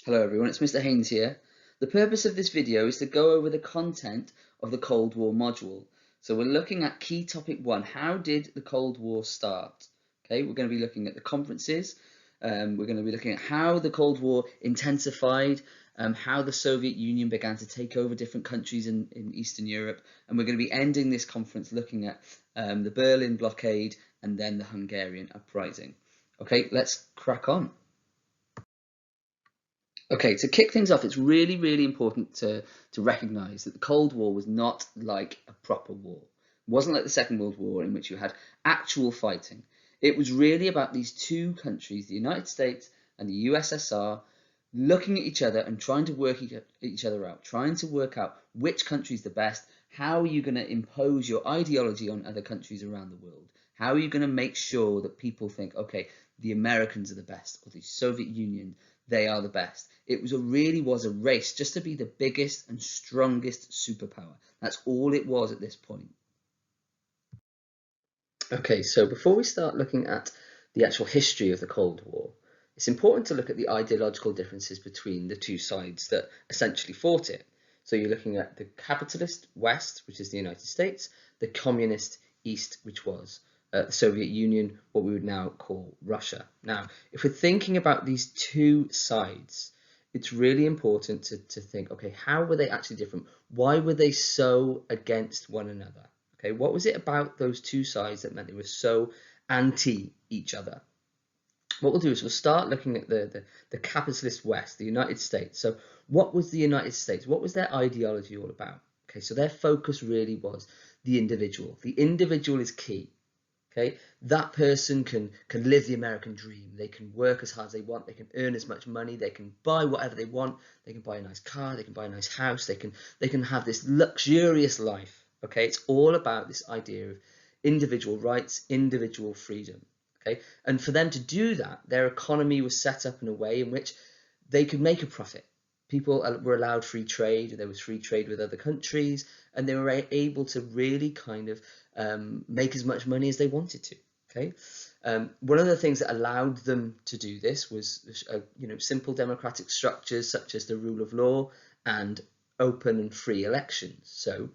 Hello everyone, it's Mr. Haynes here. The purpose of this video is to go over the content of the Cold War module. So we're looking at key topic 1, how did the Cold War start? Okay, we're going to be looking at the conferences, we're going to be looking at how the Cold War intensified, how the Soviet Union began to take over different countries in Eastern Europe, and we're going to be ending this conference looking at the Berlin blockade and then the Hungarian uprising. Okay, let's crack on. Okay, to kick things off, it's really important to recognise that the Cold War was not like a proper war. It wasn't like the Second World War in which you had actual fighting. It was really about these two countries, the United States and the USSR, looking at each other and trying to work each other out, trying to work out which country is the best, how are you going to impose your ideology on other countries around the world, how are you going to make sure that people think, okay, the Americans are the best, or the Soviet Union, they are the best. It really was a race just to be the biggest and strongest superpower. That's all it was at this point. Okay, so before we start looking at the actual history of the Cold War, it's important to look at the ideological differences between the two sides that essentially fought it. So you're looking at the capitalist West, which is the United States, the communist East, which was the Soviet Union, what we would now call Russia. Now, if we're thinking about these two sides, it's really important to think, okay, how were they actually different? Why were they so against one another? Okay, what was it about those two sides that meant they were so anti each other? What we'll do is we'll start looking at the capitalist West, the United States. So what was the United States? What was their ideology all about? Okay, so their focus really was the individual. The individual is key. Okay, that person can live the American dream. They can work as hard as they want. They can earn as much money. They can buy whatever they want. They can buy a nice car. They can buy a nice house. They can have this luxurious life. Okay, it's all about this idea of individual rights, individual freedom. Okay, and for them to do that, their economy was set up in a way in which they could make a profit. People were allowed free trade. There was free trade with other countries, and they were able to really kind of make as much money as they wanted to. Okay, one of the things that allowed them to do this was simple democratic structures such as the rule of law and open and free elections. So,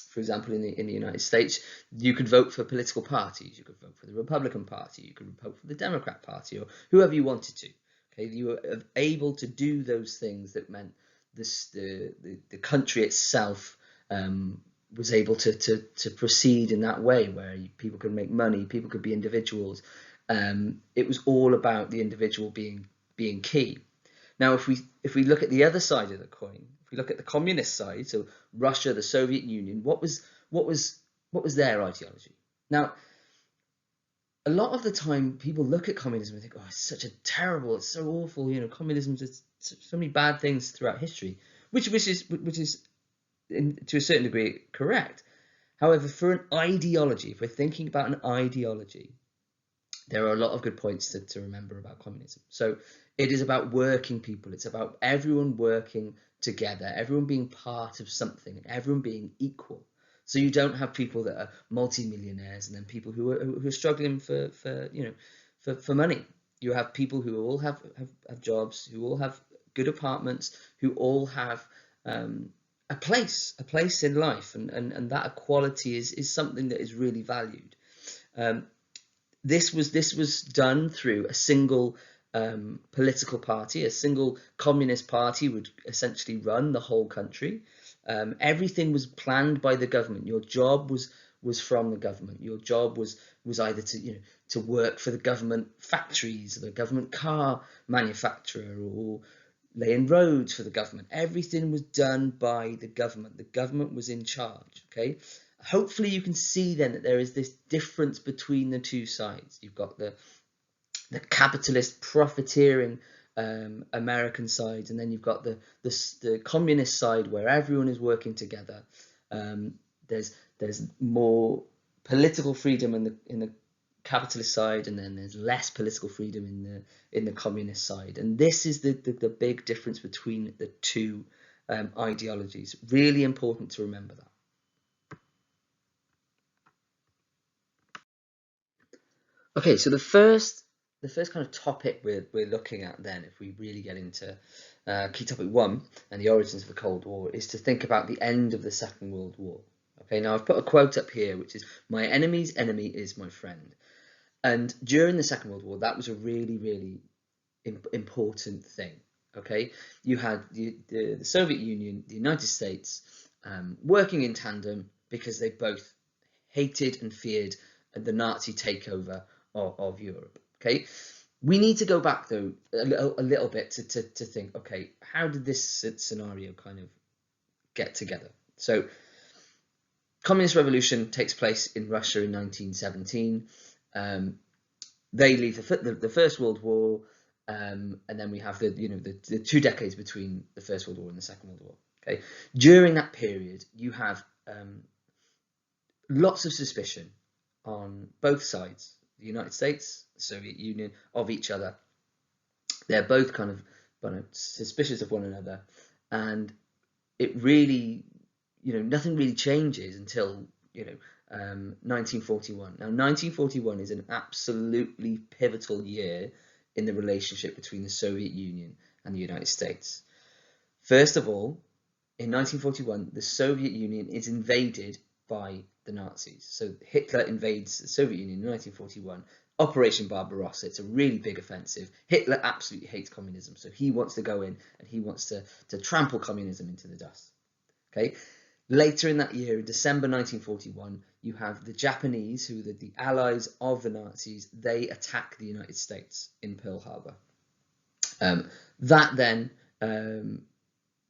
for example, in the United States, you could vote for political parties. You could vote for the Republican Party. You could vote for the Democrat Party, or whoever you wanted to. Okay, you were able to do those things that meant the country itself was able to proceed in that way, where people could make money, people could be individuals. It was all about the individual being key. Now, if we look at the other side of the coin, if we look at the communist side, so Russia, the Soviet Union, what was their ideology? Now, a lot of the time, people look at communism and think, "Oh, it's such a terrible, it's so awful." You know, communism does so many bad things throughout history, which is to a certain degree correct. However, for an ideology, if we're thinking about an ideology, there are a lot of good points to remember about communism. So it is about working people. It's about everyone working together, everyone being part of something, and everyone being equal. So you don't have people that are multi-millionaires and then people who are struggling for money. You have people who all have jobs, who all have good apartments, who all have a place in life, and that equality is something that is really valued. This was done through a single political party. A single communist party would essentially run the whole country. Everything was planned by the government. Your job was from the government. Your job was either to work for the government factories, the government car manufacturer, or laying roads for the government. Everything was done by the government. The government was in charge. Okay. Hopefully you can see then that there is this difference between the two sides. You've got the capitalist profiteering American side, and then you've got the communist side where everyone is working together. There's more political freedom in the capitalist side, and then there's less political freedom in the communist side. And this is the big difference between the two ideologies. Really important to remember that. Okay, so the first kind of topic we're looking at then, if we really get into key topic 1 and the origins of the Cold War, is to think about the end of the Second World War. Okay, now I've put a quote up here, which is, "My enemy's enemy is my friend." And during the Second World War, that was a really, really important thing. Okay, you had the Soviet Union, the United States, working in tandem because they both hated and feared the Nazi takeover of Europe. Okay, we need to go back though a little bit to think, okay, how did this scenario kind of get together? So, Communist Revolution takes place in Russia in 1917. They leave the First World War, and then we have the 2 decades between the First World War and the Second World War. Okay, during that period, you have lots of suspicion on both sides, the United States, the Soviet Union, of each other. They're both kind of suspicious of one another, and it really, nothing really changes until 1941. Now, 1941 is an absolutely pivotal year in the relationship between the Soviet Union and the United States. First of all, in 1941, the Soviet Union is invaded by the Nazis. So Hitler invades the Soviet Union in 1941. Operation Barbarossa. It's a really big offensive. Hitler absolutely hates communism, so he wants to go in and he wants to trample communism into the dust. Okay. Later in that year, in December 1941, you have the Japanese, who are the allies of the Nazis. They attack the United States in Pearl Harbor. That then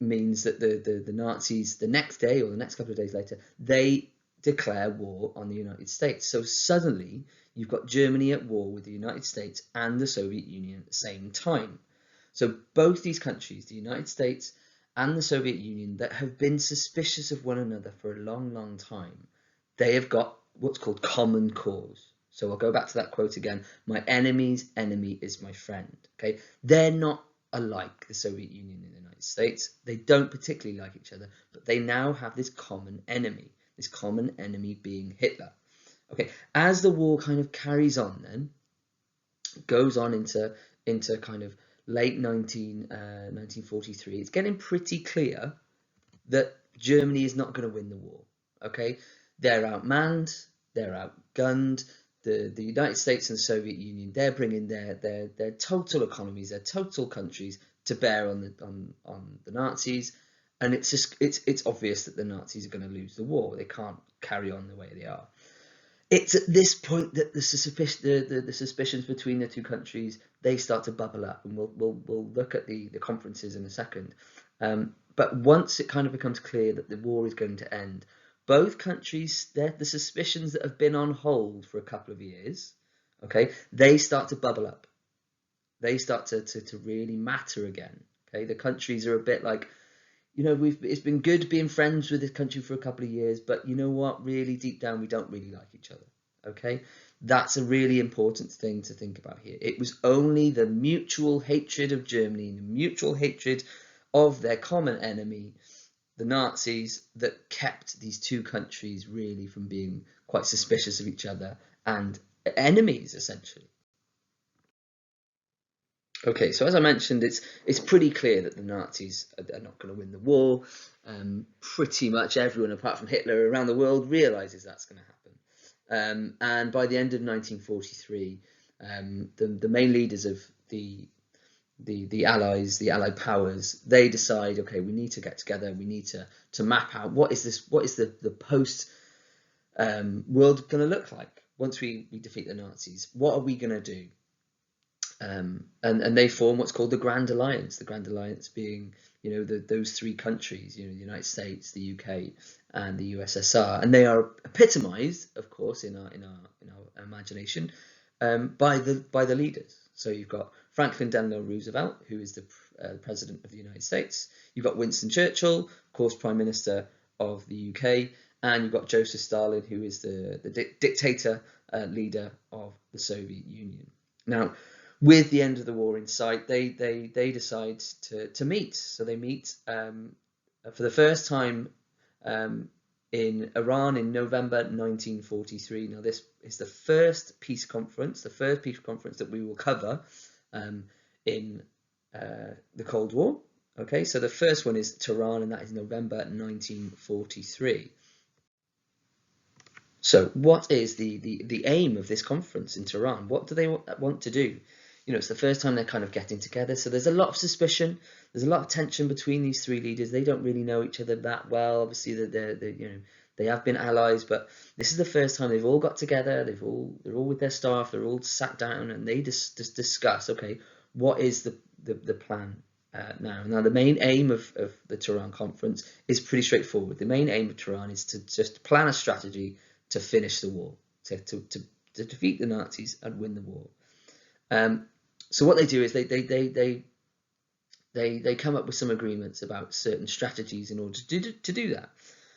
means that the Nazis, the next day or the next couple of days later, they declare war on the United States. So suddenly you've got Germany at war with the United States and the Soviet Union at the same time. So both these countries, the United States and the Soviet Union, that have been suspicious of one another for a long, long time, they have got what's called common cause. So I'll go back to that quote again. "My enemy's enemy is my friend." Okay, they're not alike, the Soviet Union and the United States. They don't particularly like each other, but they now have this common enemy being Hitler. Okay, as the war kind of carries on, then goes on into kind of late 1943, it's getting pretty clear that Germany is not going to win the war. Okay, they're outmanned, they're outgunned. The United States and the Soviet Union, they're bringing their total economies, their total countries to bear on the Nazis, and it's obvious that the Nazis are going to lose the war. They can't carry on the way they are. It's at this point that the suspicions between the two countries, they start to bubble up, and we'll look at the conferences in a second. But once it kind of becomes clear that the war is going to end, both countries, the suspicions that have been on hold for a couple of years, okay, they start to bubble up. They start to really matter again. Okay, the countries are a bit like, it's been good being friends with this country for a couple of years, but you know what? Really, deep down, we don't really like each other. Okay, that's a really important thing to think about here. It was only the mutual hatred of Germany and the mutual hatred of their common enemy, the Nazis, that kept these two countries really from being quite suspicious of each other and enemies, essentially. Okay, so as I mentioned, it's pretty clear that the Nazis are not going to win the war. Pretty much everyone, apart from Hitler, around the world realizes that's going to happen. And by the end of 1943, the main leaders of the Allies, the Allied powers, they decide, okay, we need to get together. We need to map out what is the post world going to look like once we defeat the Nazis. What are we going to do? And they form what's called the Grand Alliance. The Grand Alliance being, those three countries, the United States, the UK, and the USSR, and they are epitomised, of course, in our imagination, by the leaders. So you've got Franklin Delano Roosevelt, who is the President of the United States. You've got Winston Churchill, of course, Prime Minister of the UK, and you've got Joseph Stalin, who is the dictator leader of the Soviet Union. Now, with the end of the war in sight, they decide to meet. So they meet for the first time in Iran in November 1943. Now, this is the first peace conference that we will cover in the Cold War. Okay, so the first one is Tehran, and that is November 1943. So what is the aim of this conference in Tehran? What do they want to do? You know, it's the first time they're kind of getting together, so there's a lot of suspicion, there's a lot of tension between these three leaders. They don't really know each other that well. Obviously, they have been allies, but this is the first time they've all got together. They're all with their staff. They're all sat down and they just discuss. Okay, what is the plan now? Now, the main aim of the Tehran conference is pretty straightforward. The main aim of Tehran is to just plan a strategy to finish the war, to defeat the Nazis and win the war. So what they do is they come up with some agreements about certain strategies in order to do that.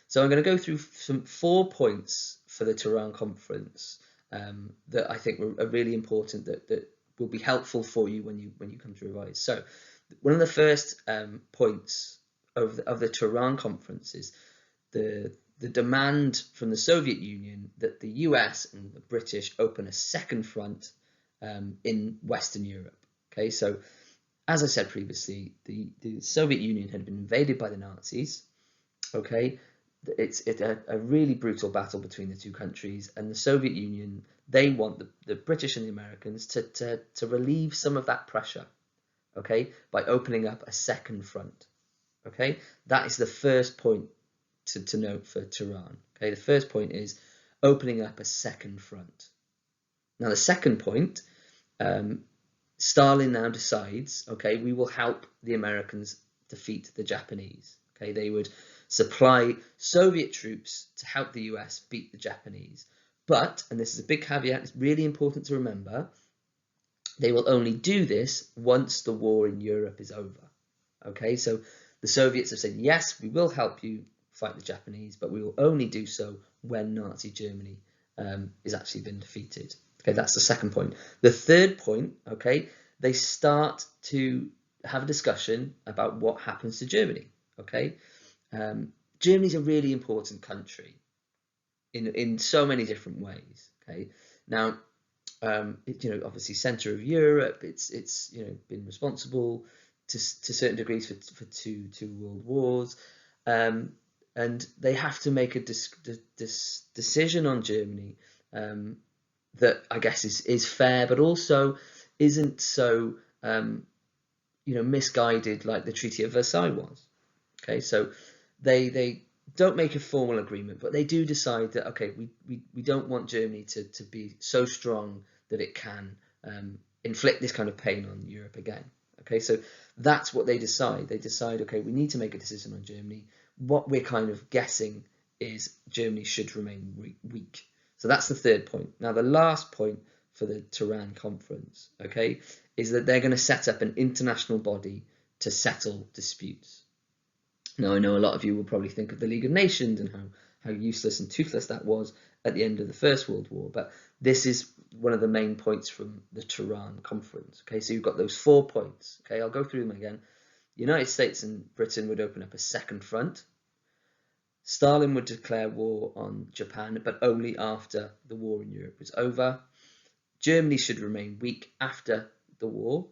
So I'm going to go through 4 points for the Tehran conference that I think are really important, that will be helpful for you when you come to revise. So one of the first points of the Tehran conference is the demand from the Soviet Union that the US and the British open a second front in Western Europe. Okay, so as I said previously, the Soviet Union had been invaded by the Nazis. Okay, it's a really brutal battle between the two countries, and the Soviet Union, they want the British and the Americans to relieve some of that pressure, okay, by opening up a second front. Okay, that is the first point to note for Tehran. Okay, the first point is opening up a second front. Now, the second point, Stalin now decides, okay, we will help the Americans defeat the Japanese. Okay, they would supply Soviet troops to help the US beat the Japanese. But, and this is a big caveat, it's really important to remember, they will only do this once the war in Europe is over. Okay, so the Soviets have said, yes, we will help you fight the Japanese, but we will only do so when Nazi Germany is actually been defeated. Okay, that's the second point. The third point, okay, they start to have a discussion about what happens to Germany. Okay, Germany's a really important country in so many different ways. Okay, now obviously centre of Europe. It's been responsible to certain degrees for two world wars, and they have to make a decision on Germany that I guess is fair, but also isn't so misguided like the Treaty of Versailles was. Okay, so they don't make a formal agreement, but they do decide that, okay, we don't want Germany to be so strong that it can inflict this kind of pain on Europe again. Okay, so that's what they decide. They decide, okay, we need to make a decision on Germany. What we're kind of guessing is Germany should remain weak. So that's the third point. Now, the last point for the Tehran conference, okay, is that they're going to set up an international body to settle disputes. Now, I know a lot of you will probably think of the League of Nations and how useless and toothless that was at the end of the First World War, but this is one of the main points from the Tehran conference. Okay, so you've got those 4 points. Okay, I'll go through them again. The United States and Britain would open up a second front. Stalin would declare war on Japan, but only after the war in Europe was over. Germany should remain weak after the war,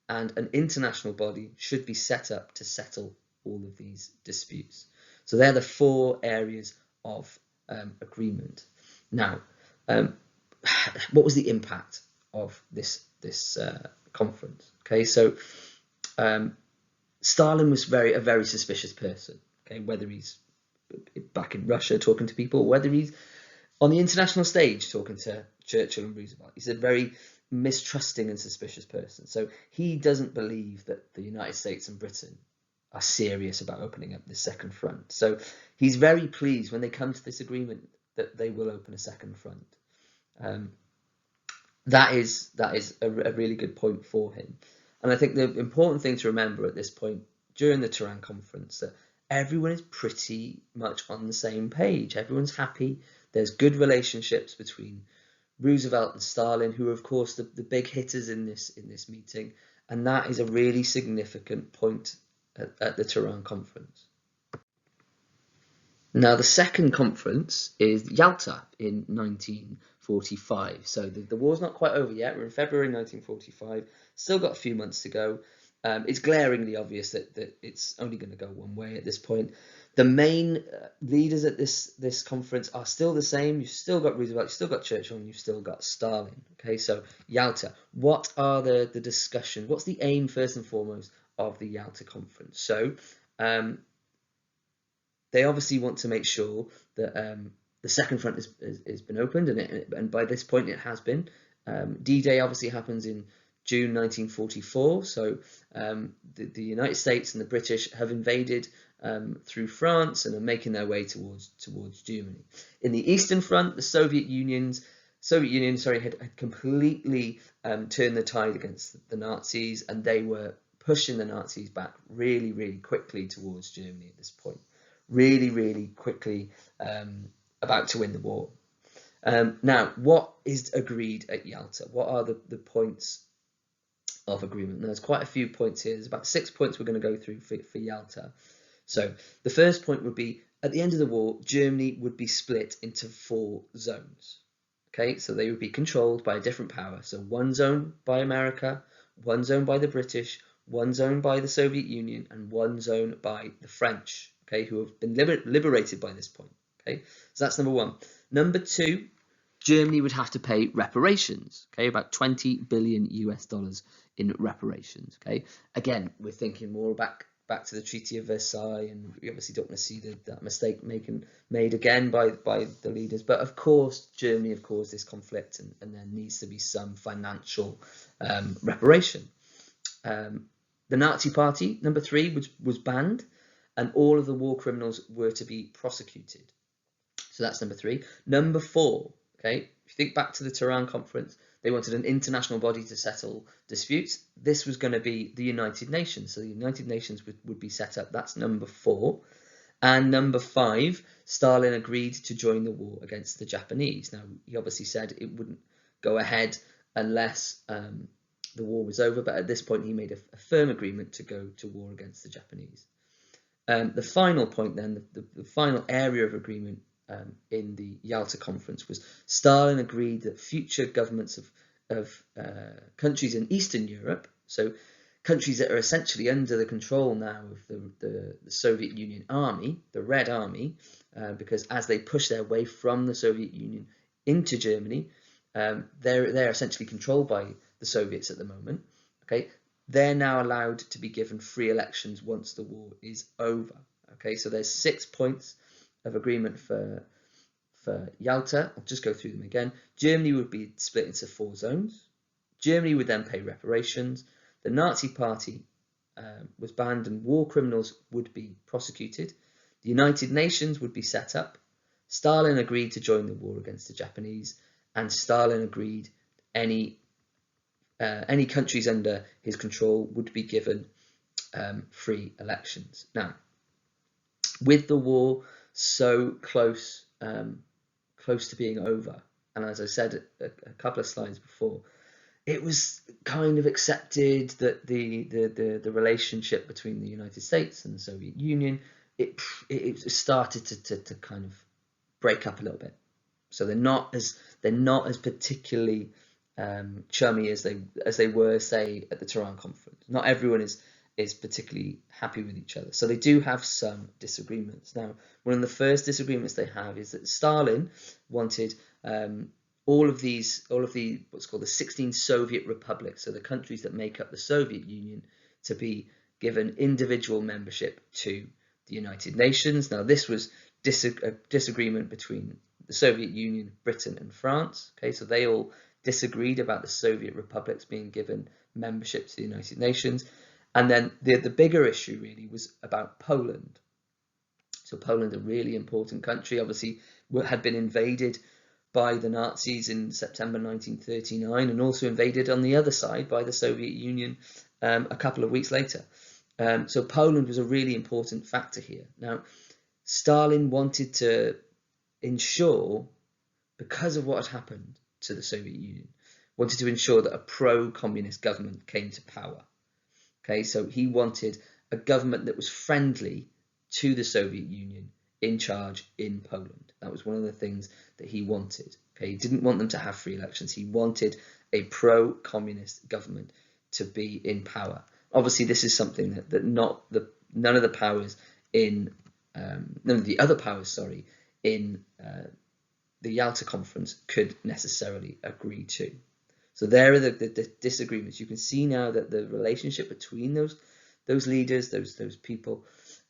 and an international body should be set up to settle all of these disputes. So they're the 4 areas of agreement. Now, what was the impact of this conference? Okay, so Stalin was a very suspicious person. Okay, whether he's back in Russia talking to people, or whether he's on the international stage talking to Churchill and Roosevelt, he's a very mistrusting and suspicious person. So he doesn't believe that the United States and Britain are serious about opening up this second front. So he's very pleased when they come to this agreement that they will open a second front. That is a really good point for him. And I think the important thing to remember at this point during the Tehran conference, that everyone is pretty much on the same page. Everyone's happy. There's good relationships between Roosevelt and Stalin, who are of course the big hitters in this meeting, and that is a really significant point at the Tehran conference. Now, the second conference is Yalta in 1945. So the war's not quite over yet. We're in February 1945. Still got a few months to go. It's glaringly obvious that it's only going to go one way at this point. The main leaders at this conference are still the same. You've still got Roosevelt, you've still got Churchill, and you've still got Stalin. Okay, so Yalta. What are the discussions? What's the aim, first and foremost, of the Yalta conference? So they obviously want to make sure that the second front has been opened, and by this point it has been. D-Day obviously happens in June 1944, so the United States and the British have invaded through France and are making their way towards Germany. In the Eastern Front, the Soviet Union had completely turned the tide against the Nazis, and they were pushing the Nazis back really, really quickly towards Germany at this point. Really, really quickly about to win the war. Now, what is agreed at Yalta? What are the points of agreement? Now, there's quite a few points here. There's about 6 points we're going to go through for Yalta. So the first point would be, at the end of the war, Germany would be split into 4 zones. Okay, so they would be controlled by a different power. So one zone by America, one zone by the British, one zone by the Soviet Union, and one zone by the French, okay, who have been liberated by this point. Okay, so that's number one. Number two, Germany would have to pay reparations, okay, about 20 billion US dollars in reparations. Okay, again, we're thinking more back to the Treaty of Versailles, and we obviously don't want to see that mistake made again by the leaders. But of course, Germany have caused this conflict, and there needs to be some financial reparation. The Nazi Party, number 3, was banned, and all of the war criminals were to be prosecuted. So that's number 3. Number 4, okay, if you think back to the Tehran conference, they wanted an international body to settle disputes. This was going to be the United Nations. So the United Nations would be set up. That's number 4. And number 5, Stalin agreed to join the war against the Japanese. Now, he obviously said it wouldn't go ahead unless the war was over, but at this point he made a firm agreement to go to war against the Japanese. The final point then, the final area of agreement in the Yalta conference was Stalin agreed that future governments of countries in Eastern Europe, so countries that are essentially under the control now of the Soviet Union army, the Red Army, because as they push their way from the Soviet Union into Germany, they're essentially controlled by the Soviets at the moment. Okay, they're now allowed to be given free elections once the war is over. Okay, so there's 6 points of agreement for Yalta. I'll just go through them again. Germany would be split into 4 zones. Germany would then pay reparations. The Nazi Party was banned, and war criminals would be prosecuted. The United Nations would be set up. Stalin agreed to join the war against the Japanese, and Stalin agreed any countries under his control would be given free elections. Now, with the war so close to being over, and as I said a couple of slides before, it was kind of accepted that the relationship between the United States and the Soviet Union, it started to kind of break up a little bit. So they're not as particularly chummy as they were, say, at the Tehran conference. Not everyone is particularly happy with each other. So they do have some disagreements. Now, one of the first disagreements they have is that Stalin wanted all of the what's called the 16 Soviet republics, so the countries that make up the Soviet Union, to be given individual membership to the United Nations. Now, this was a disagreement between the Soviet Union, Britain, and France. Okay, so they all disagreed about the Soviet republics being given membership to the United Nations. And then the bigger issue really was about Poland. So Poland, a really important country, obviously had been invaded by the Nazis in September 1939, and also invaded on the other side by the Soviet Union a couple of weeks later. So Poland was a really important factor here. Now, Stalin wanted to ensure, because of what had happened to the Soviet Union, wanted to ensure that a pro-communist government came to power. Okay, so he wanted a government that was friendly to the Soviet Union in charge in Poland. That was one of the things that he wanted. Okay, he didn't want them to have free elections. He wanted a pro-communist government to be in power. Obviously, this is something that none of the powers in none of the other powers, sorry, in the Yalta Conference could necessarily agree to. So there are the disagreements. You can see now that the relationship between those leaders, those people,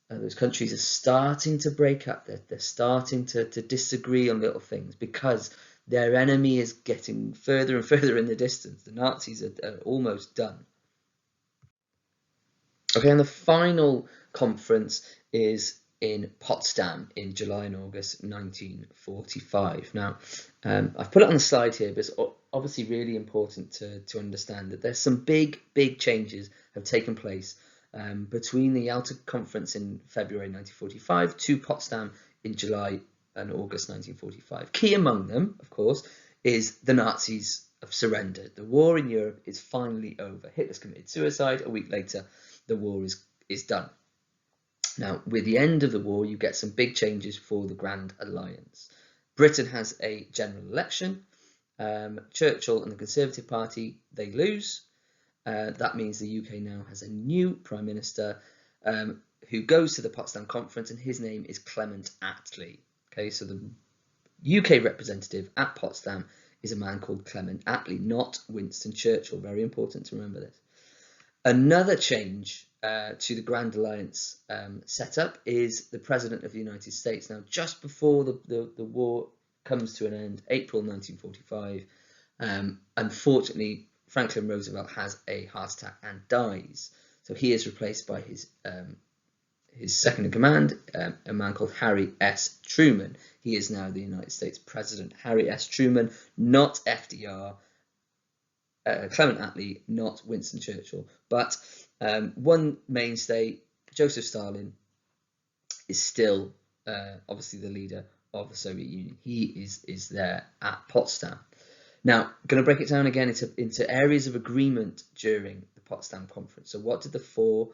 those countries are starting to break up. They're starting to disagree on little things because their enemy is getting further and further in the distance. The Nazis are almost done. Okay, and the final conference is in Potsdam in July and August 1945. Now, I've put it on the slide here, but it's obviously really important to understand that there's some big changes have taken place between the Yalta Conference in February 1945 to Potsdam in July and August 1945. Key among them, of course, is the Nazis have surrendered. The war in Europe is finally over. Hitler's committed suicide. A week later, the war is done. Now, with the end of the war, you get some big changes for the Grand Alliance. Britain has a general election. Churchill and the Conservative Party, they lose. That means the UK now has a new Prime Minister who goes to the Potsdam Conference, and his name is Clement Attlee. Okay, so the UK representative at Potsdam is a man called Clement Attlee, not Winston Churchill. Very important to remember this. Another change to the Grand Alliance setup is the President of the United States. Now, just before the war comes to an end, April 1945, unfortunately, Franklin Roosevelt has a heart attack and dies. So he is replaced by his second in command, a man called Harry S. Truman. He is now the United States President. Harry S. Truman, not FDR. Clement Attlee, not Winston Churchill. But one mainstay, Joseph Stalin, is still obviously the leader of the Soviet Union. He is there at Potsdam. Now, I'm going to break it down again into areas of agreement during the Potsdam Conference. So what did the four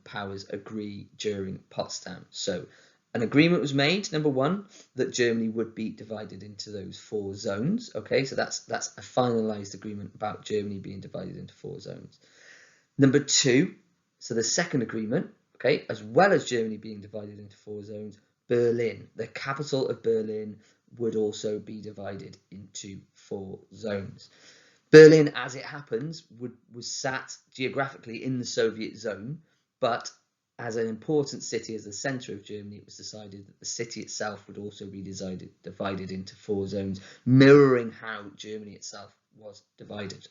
powers agree during Potsdam? So an agreement was made, number one, that Germany would be divided into those 4 zones. Okay, so that's a finalized agreement about Germany being divided into 4 zones. Number 2, so the second agreement, okay, as well as Germany being divided into 4 zones, Berlin, the capital of Berlin, would also be divided into 4 zones. Berlin, as it happens, was sat geographically in the Soviet zone, but as an important city, as the centre of Germany, it was decided that the city itself would also be divided into 4 zones, mirroring how Germany itself was divided.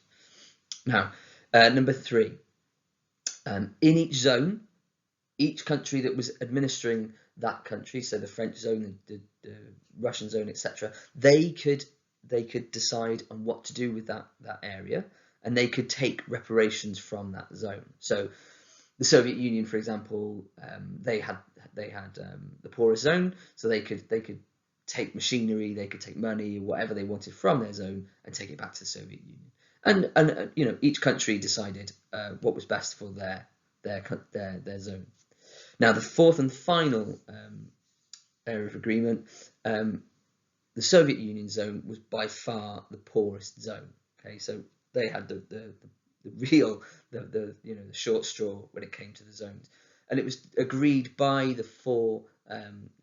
Now, number 3, in each zone, each country that was administering that country, so the French zone, the Russian zone, etc., they could decide on what to do with that area, and they could take reparations from that zone. So the Soviet Union, for example, they had the poorest zone, so they could take machinery, they could take money, whatever they wanted from their zone, and take it back to the Soviet Union. And you know, each country decided what was best for their zone. Now, the fourth and final area of agreement, the Soviet Union zone was by far the poorest zone. Okay, so they had the short straw when it came to the zones, and it was agreed by the 4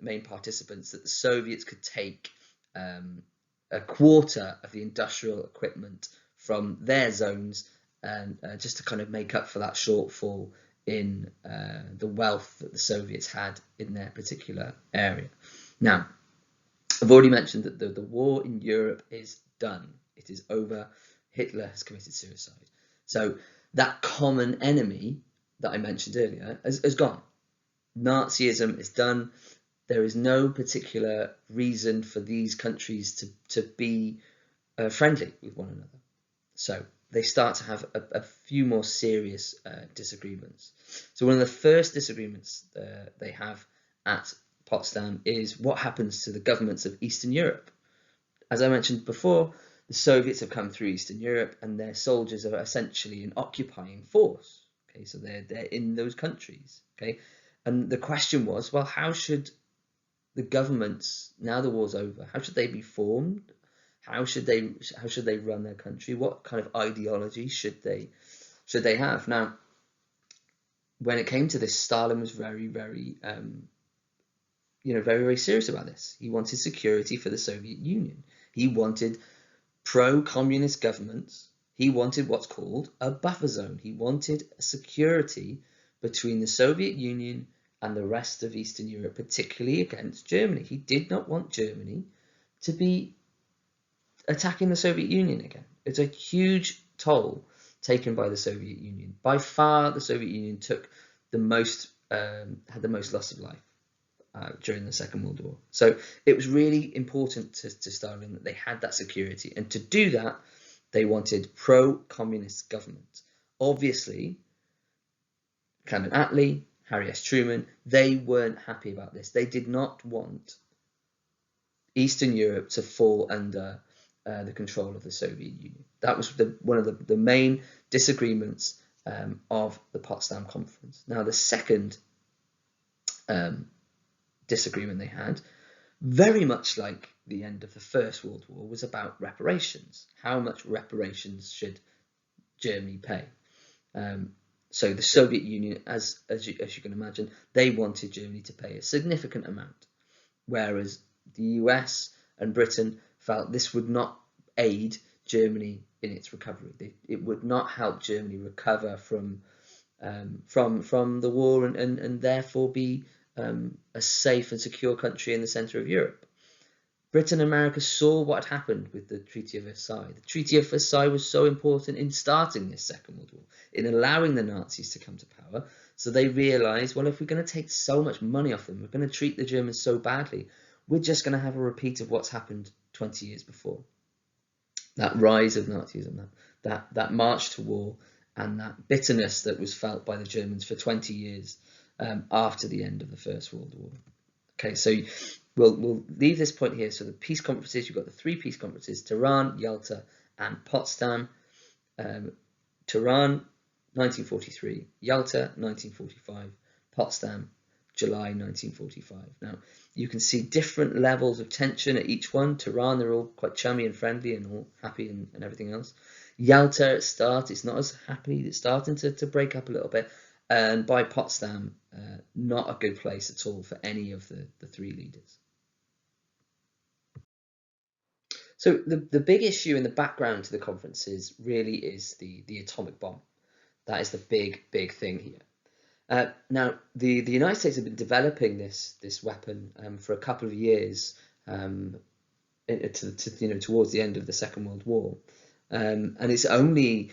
main participants that the Soviets could take a quarter of the industrial equipment from their zones, and just to kind of make up for that shortfall in the wealth that the Soviets had in their particular area. Now, I've already mentioned that the war in Europe is done. It is over. Hitler has committed suicide. So that common enemy that I mentioned earlier has gone. Nazism is done. There is no particular reason for these countries to be friendly with one another. So they start to have a few more serious disagreements. So one of the first disagreements they have at Potsdam is what happens to the governments of Eastern Europe. As I mentioned before, the Soviets have come through Eastern Europe, and their soldiers are essentially an occupying force. Okay, so they're in those countries. Okay, and the question was, well, how should the governments, now the war's over, how should they be formed? How should they run their country? What kind of ideology should they have? Now, when it came to this, Stalin was very, very very serious about this. He wanted security for the Soviet Union. He wanted pro-communist governments. He wanted what's called a buffer zone. He wanted a security between the Soviet Union and the rest of Eastern Europe, particularly against Germany. He did not want Germany to be attacking the Soviet Union again. It's a huge toll taken by the Soviet Union. By far, the Soviet Union took the most, had the most loss of life during the Second World War. So it was really important to Stalin that they had that security. And to do that, they wanted pro-communist government. Obviously, Clement Attlee, Harry S. Truman, they weren't happy about this. They did not want Eastern Europe to fall under the control of the Soviet Union. That was one of the main disagreements of the Potsdam Conference. Now, the second disagreement they had, very much like the end of the First World War, was about reparations. How much reparations should Germany pay? So the Soviet Union, as you can imagine, they wanted Germany to pay a significant amount, whereas the US and Britain felt this would not aid Germany in its recovery. It would not help Germany recover from the war and therefore be a safe and secure country in the centre of Europe. Britain and America saw what had happened with the Treaty of Versailles. The Treaty of Versailles was so important in starting this Second World War, in allowing the Nazis to come to power. So they realised, well, if we're going to take so much money off them, we're going to treat the Germans so badly, we're just going to have a repeat of what's happened 20 years before. That rise of Nazism, that march to war, and that bitterness that was felt by the Germans for 20 years after the end of the First World War. Okay, so we'll leave this point here. So the peace conferences, you've got the three peace conferences: Tehran, Yalta, and Potsdam. Tehran, 1943, Yalta, 1945, Potsdam, July 1945. Now, you can see different levels of tension at each one. Tehran, they're all quite chummy and friendly and all happy and everything else. Yalta, at start, it's not as happy. It's starting to break up a little bit. And by Potsdam, not a good place at all for any of the three leaders. So the big issue in the background to the conferences really is the atomic bomb. That is the big thing here. Now, the United States have been developing this weapon for a couple of years, towards the end of the Second World War, and it's only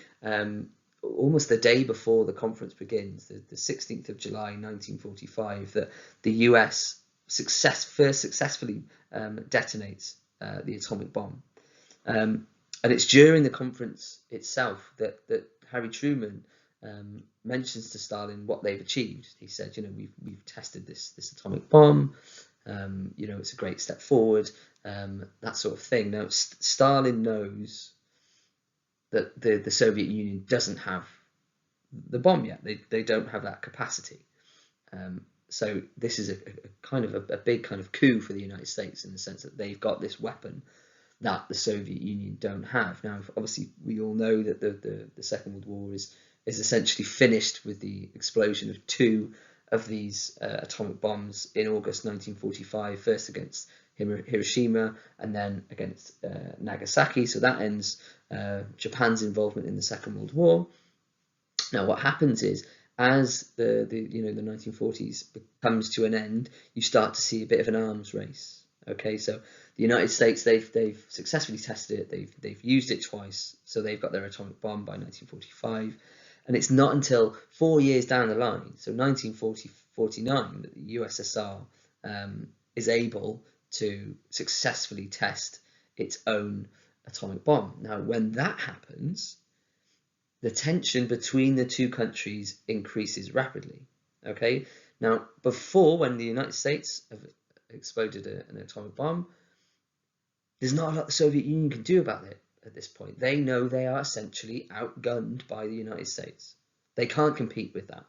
almost the day before the conference begins, the 16th of July 1945, that the US first successfully detonates the atomic bomb. And it's during the conference itself that Harry Truman mentions to Stalin what they've achieved. He said, we've tested this atomic bomb. It's a great step forward. That sort of thing. Now, Stalin knows that the Soviet Union doesn't have the bomb yet. They don't have that capacity. So this is a kind of a big kind of coup for the United States, in the sense that they've got this weapon that the Soviet Union don't have. Now, obviously, we all know that the Second World War is essentially finished with the explosion of two of these atomic bombs in August 1945, first against Hiroshima and then against Nagasaki. So that ends Japan's involvement in the Second World War. Now, what happens is, as the 1940s comes to an end, you start to see a bit of an arms race. Okay, so the United States, they've successfully tested it. They've used it twice, so they've got their atomic bomb by 1945, and it's not until 4 years down the line, so 1949, that the USSR is able to successfully test its own atomic bomb. Now, when that happens, the tension between the two countries increases rapidly. Okay, now before, when the United States have exploded an atomic bomb, there's not a lot the Soviet Union can do about it at this point. They know they are essentially outgunned by the United States. They can't compete with that.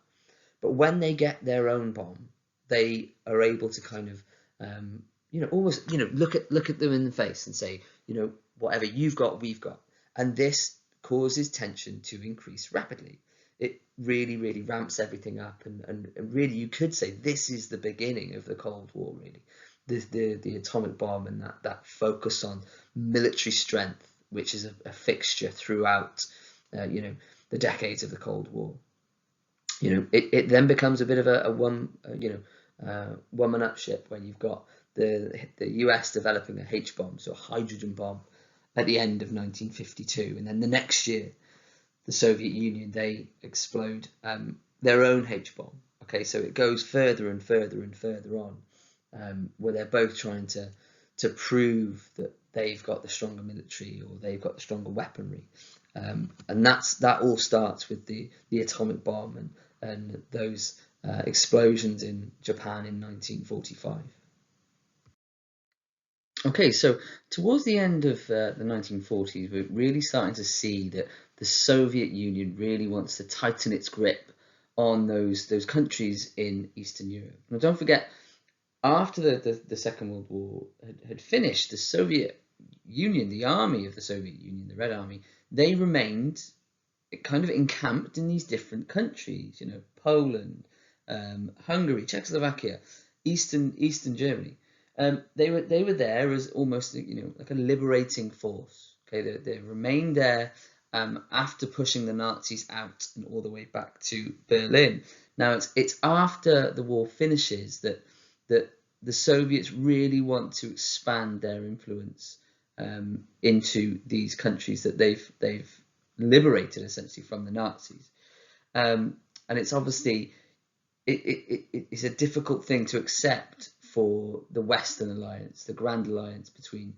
But when they get their own bomb, they are able to kind of almost, look at them in the face and say, whatever you've got, we've got. And this causes tension to increase rapidly. It really, really ramps everything up, and really you could say this is the beginning of the Cold War, really. The atomic bomb and that focus on military strength, which is a fixture throughout, the decades of the Cold War. It then becomes a bit of a one-man-up ship when you've got the US developing a H bomb, so a hydrogen bomb, at the end of 1952, and then the next year, the Soviet Union, they explode their own H bomb. Okay, so it goes further and further and further on, where they're both trying to prove that they've got the stronger military or they've got the stronger weaponry, and that all starts with the atomic bomb and those explosions in Japan in 1945. Okay, so towards the end of the 1940s, we're really starting to see that the Soviet Union really wants to tighten its grip on those countries in Eastern Europe. Now, don't forget, after the Second World War had finished, the Soviet Union, the army of the Soviet Union, the Red Army, they remained kind of encamped in these different countries, Poland, Hungary, Czechoslovakia, Eastern Germany. They were there as almost like a liberating force. Okay, they remained there after pushing the Nazis out and all the way back to Berlin. Now it's after the war finishes that the Soviets really want to expand their influence into these countries that they've liberated essentially from the Nazis, and it's obviously it's a difficult thing to accept for the Western alliance, the Grand Alliance between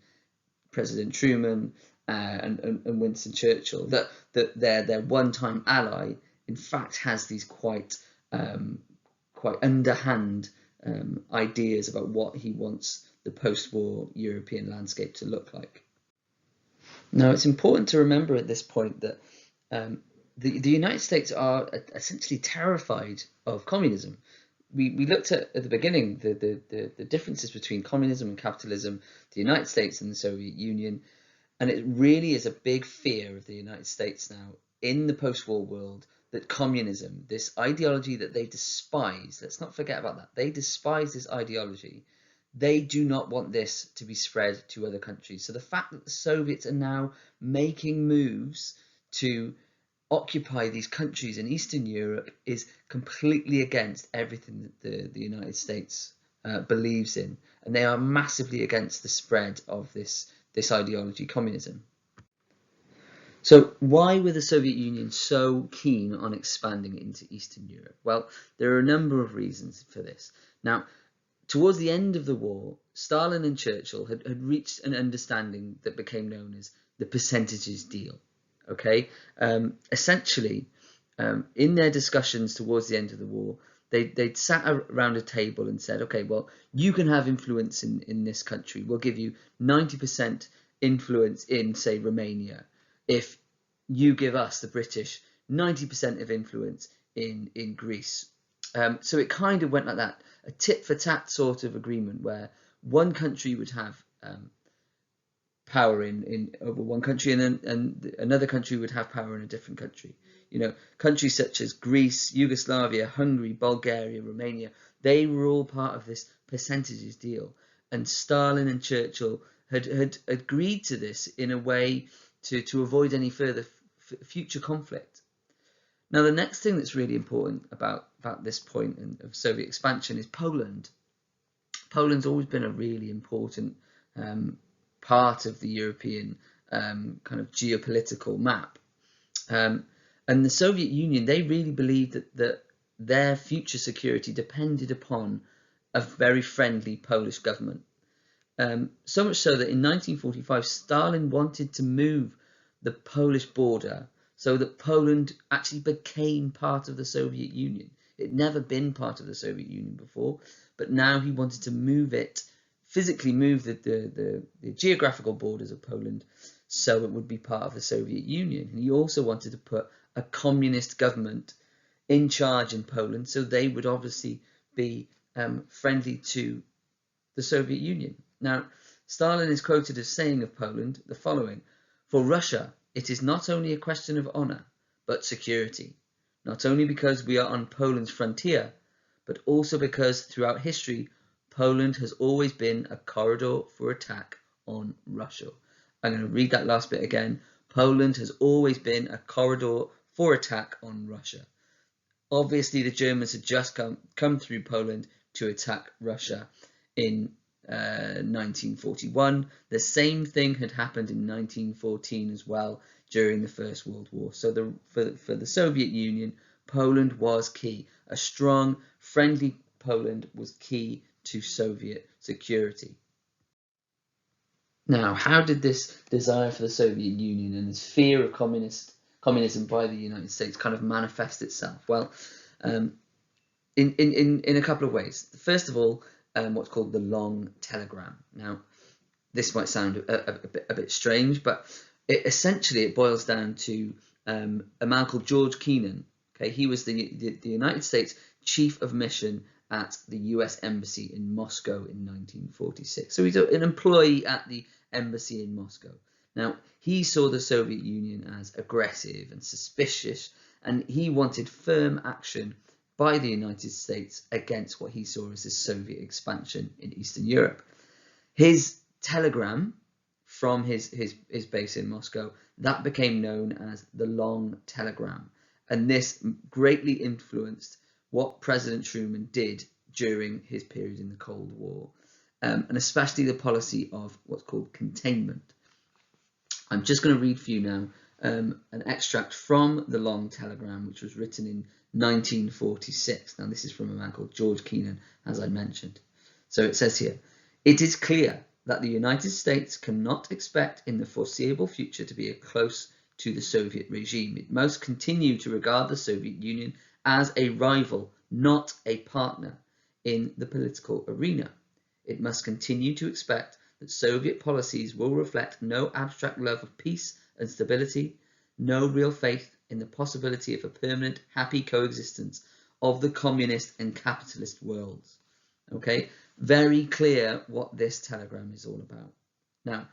President Truman and Winston Churchill, that their one-time ally in fact has these quite underhand ideas about what he wants the post-war European landscape to look like. Now, it's important to remember at this point that the United States are essentially terrified of communism. We looked at the beginning the differences between communism and capitalism, the United States and the Soviet Union, and it really is a big fear of the United States now in the post-war world that communism, this ideology that they despise, let's not forget about that, they despise this ideology. They do not want this to be spread to other countries. So the fact that the Soviets are now making moves to occupy these countries in Eastern Europe is completely against everything that the United States believes in, and they are massively against the spread of this ideology, communism. So why were the Soviet Union so keen on expanding into Eastern Europe? Well, there are a number of reasons for this. Now, towards the end of the war, Stalin and Churchill had reached an understanding that became known as the percentages deal. Okay, essentially, in their discussions towards the end of the war, they'd sat around a table and said, okay, well, you can have influence in this country. We'll give you 90% influence in, say, Romania, if you give us, the British, 90% of influence in Greece. So it kind of went like that, a tit-for-tat sort of agreement where one country would have power in over one country, and another country would have power in a different country. Countries such as Greece, Yugoslavia, Hungary, Bulgaria, Romania, they were all part of this percentages deal, and Stalin and Churchill had agreed to this in a way to avoid any further future conflict. Now, the next thing that's really important about this point of Soviet expansion is Poland. Poland's always been a really important part of the European kind of geopolitical map. And the Soviet Union, they really believed that their future security depended upon a very friendly Polish government. So much so that in 1945, Stalin wanted to move the Polish border so that Poland actually became part of the Soviet Union. It had never been part of the Soviet Union before, but now he wanted to move it, physically move the geographical borders of Poland so it would be part of the Soviet Union. And he also wanted to put a communist government in charge in Poland, so they would obviously be friendly to the Soviet Union. Now, Stalin is quoted as saying of Poland the following: "For Russia, it is not only a question of honor, but security, not only because we are on Poland's frontier, but also because throughout history, Poland has always been a corridor for attack on Russia." I'm going to read that last bit again. Poland has always been a corridor for attack on Russia. Obviously, the Germans had just come through Poland to attack Russia in 1941. The same thing had happened in 1914 as well during the First World War. So for the Soviet Union, Poland was key. A strong, friendly Poland was key to Soviet security. Now, how did this desire for the Soviet Union and this fear of communism by the United States kind of manifest itself? Well, in a couple of ways. First of all, what's called the long telegram. Now, this might sound a bit strange, but essentially it boils down to a man called George Kennan. Okay, he was the United States Chief of Mission at the US Embassy in Moscow in 1946. So he's an employee at the embassy in Moscow. Now, he saw the Soviet Union as aggressive and suspicious, and he wanted firm action by the United States against what he saw as the Soviet expansion in Eastern Europe. His telegram from his base in Moscow, that became known as the Long Telegram, and this greatly influenced what President Truman did during his period in the Cold War, and especially the policy of what's called containment. I'm just going to read for you now an extract from the Long Telegram, which was written in 1946. Now, this is from a man called George Kennan, as I mentioned. So it says here, "It is clear that the United States cannot expect in the foreseeable future to be close to the Soviet regime. It must continue to regard the Soviet Union as a rival, not a partner, in the political arena. It must continue to expect that Soviet policies will reflect no abstract love of peace and stability, no real faith in the possibility of a permanent, happy coexistence of the communist and capitalist worlds." Okay, very clear what this telegram is all about. Now,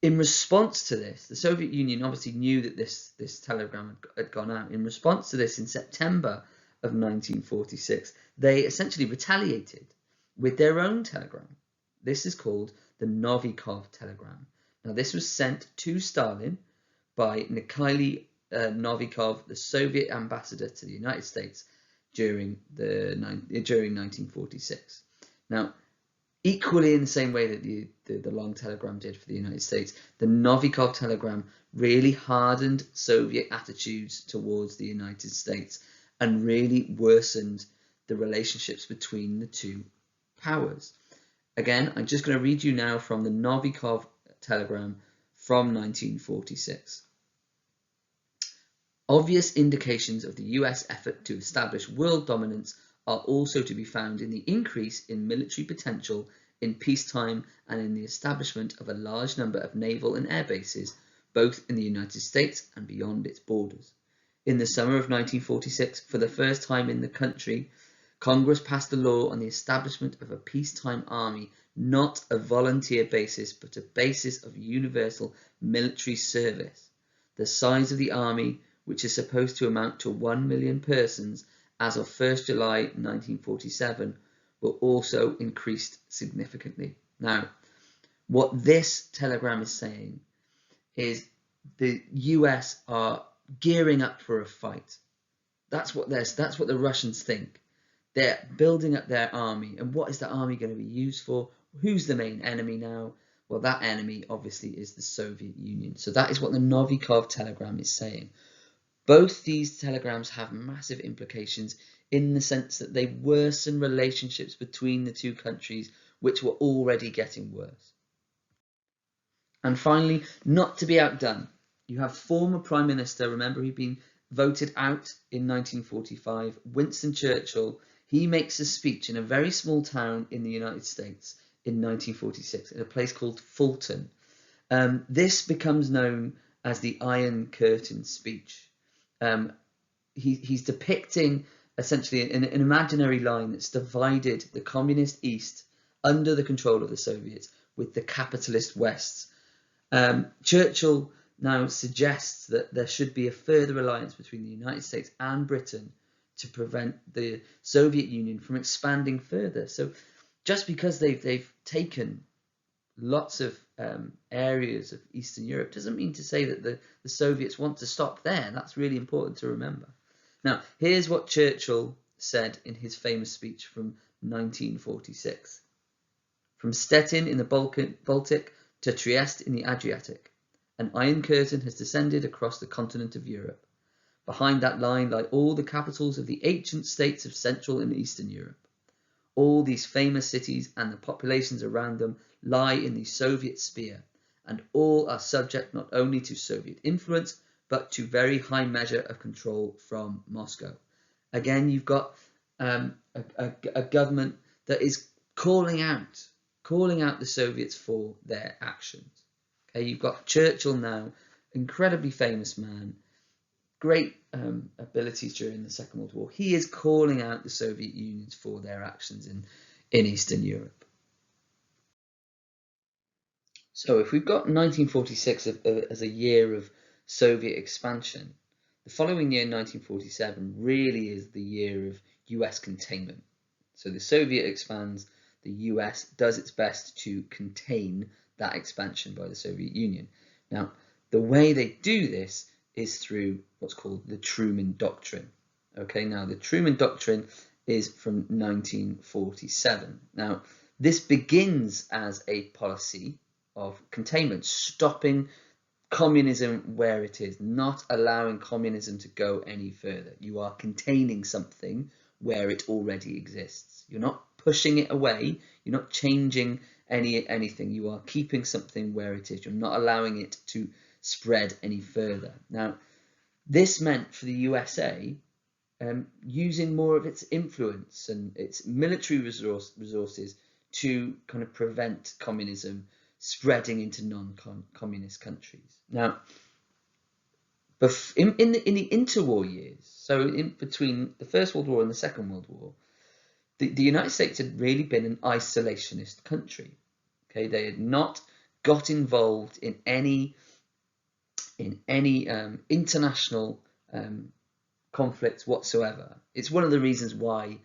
in response to this, the Soviet Union obviously knew that this telegram had gone out. In response to this, in September of 1946, they essentially retaliated with their own telegram. This is called the Novikov telegram. Now, this was sent to Stalin by Mikhail Novikov, the Soviet ambassador to the United States during 1946. Now, equally in the same way that the Long Telegram did for the United States, the Novikov telegram really hardened Soviet attitudes towards the United States and really worsened the relationships between the two powers. Again, I'm just going to read you now from the Novikov telegram from 1946. "Obvious indications of the US effort to establish world dominance are also to be found in the increase in military potential in peacetime and in the establishment of a large number of naval and air bases, both in the United States and beyond its borders. In the summer of 1946, for the first time in the country, Congress passed a law on the establishment of a peacetime army, not a volunteer basis, but a basis of universal military service. The size of the army, which is supposed to amount to 1 million persons as of 1st July 1947, were also increased significantly." Now, what this telegram is saying is the US are gearing up for a fight. That's what the Russians think. They're building up their army, and what is the army going to be used for? Who's the main enemy now? Well, that enemy obviously is the Soviet Union. So that is what the Novikov telegram is saying. Both these telegrams have massive implications in the sense that they worsen relationships between the two countries, which were already getting worse. And finally, not to be outdone, you have former Prime Minister, remember he'd been voted out in 1945, Winston Churchill. He makes a speech in a very small town in the United States in 1946, in a place called Fulton. This becomes known as the Iron Curtain speech. He's depicting essentially an imaginary line that's divided the communist East under the control of the Soviets with the capitalist West. Churchill now suggests that there should be a further alliance between the United States and Britain to prevent the Soviet Union from expanding further. So just because they've taken lots of areas of Eastern Europe doesn't mean to say that the Soviets want to stop there. That's really important to remember. Now, here's what Churchill said in his famous speech from 1946. From Stettin in the Baltic to Trieste in the Adriatic, an iron curtain has descended across the continent of Europe. Behind that line lie all the capitals of the ancient states of Central and Eastern Europe. All these famous cities and the populations around them lie in the Soviet sphere, and all are subject not only to Soviet influence, but to very high measure of control from Moscow. Again, you've got a government that is calling out the Soviets for their actions. Okay, you've got Churchill now, incredibly famous man, great abilities during the Second World War. He is calling out the Soviet Union for their actions in Eastern Europe. So if we've got 1946 as a year of Soviet expansion, the following year, 1947, really is the year of US containment. So the Soviet expands, the US does its best to contain that expansion by the Soviet Union. Now, the way they do this is through what's called the Truman Doctrine. Okay, now the Truman Doctrine is from 1947. Now, this begins as a policy of containment, stopping communism where it is, not allowing communism to go any further. You are containing something where it already exists. You're not pushing it away. You're not changing anything. You are keeping something where it is. You're not allowing it to spread any further. Now, this meant for the USA using more of its influence and its military resources to kind of prevent communism spreading into non-communist countries. Now, in the interwar years, so in between the First World War and the Second World War, the United States had really been an isolationist country. Okay, they had not got involved in any international conflicts whatsoever. It's one of the reasons why,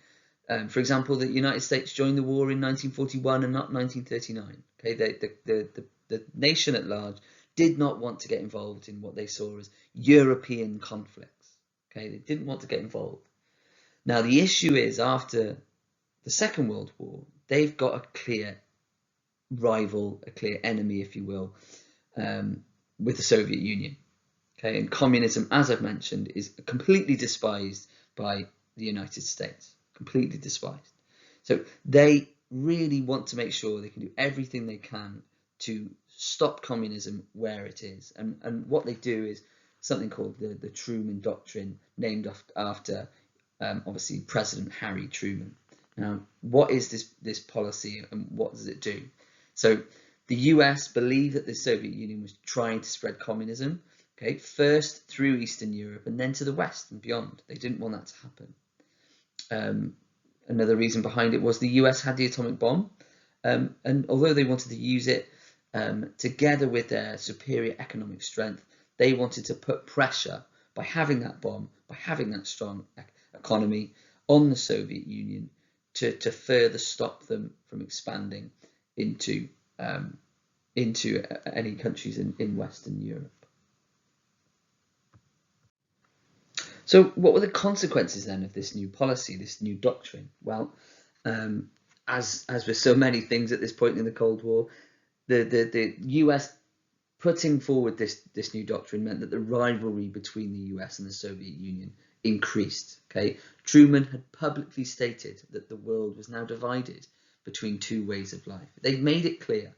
for example, the United States joined the war in 1941 and not 1939. Okay, the nation at large did not want to get involved in what they saw as European conflicts. Okay, they didn't want to get involved. Now the issue is, after the Second World War, they've got a clear rival, a clear enemy, if you will, with the Soviet Union. Okay, and communism, as I've mentioned, is completely despised by the United States, completely despised. So they really want to make sure they can do everything they can to stop communism where it is. And what they do is something called the Truman Doctrine, named after obviously President Harry Truman. Now, what is this policy and what does it do? So the US believed that the Soviet Union was trying to spread communism, okay, first through Eastern Europe and then to the West and beyond. They didn't want that to happen. Another reason behind it was the US had the atomic bomb, and although they wanted to use it together with their superior economic strength, they wanted to put pressure by having that bomb, by having that strong economy on the Soviet Union to further stop them from expanding into any countries in Western Europe. So what were the consequences then of this new policy, this new doctrine? Well, as with so many things at this point in the Cold War, the US putting forward this new doctrine meant that the rivalry between the US and the Soviet Union increased. Okay, Truman had publicly stated that the world was now divided between two ways of life. They've made it clear.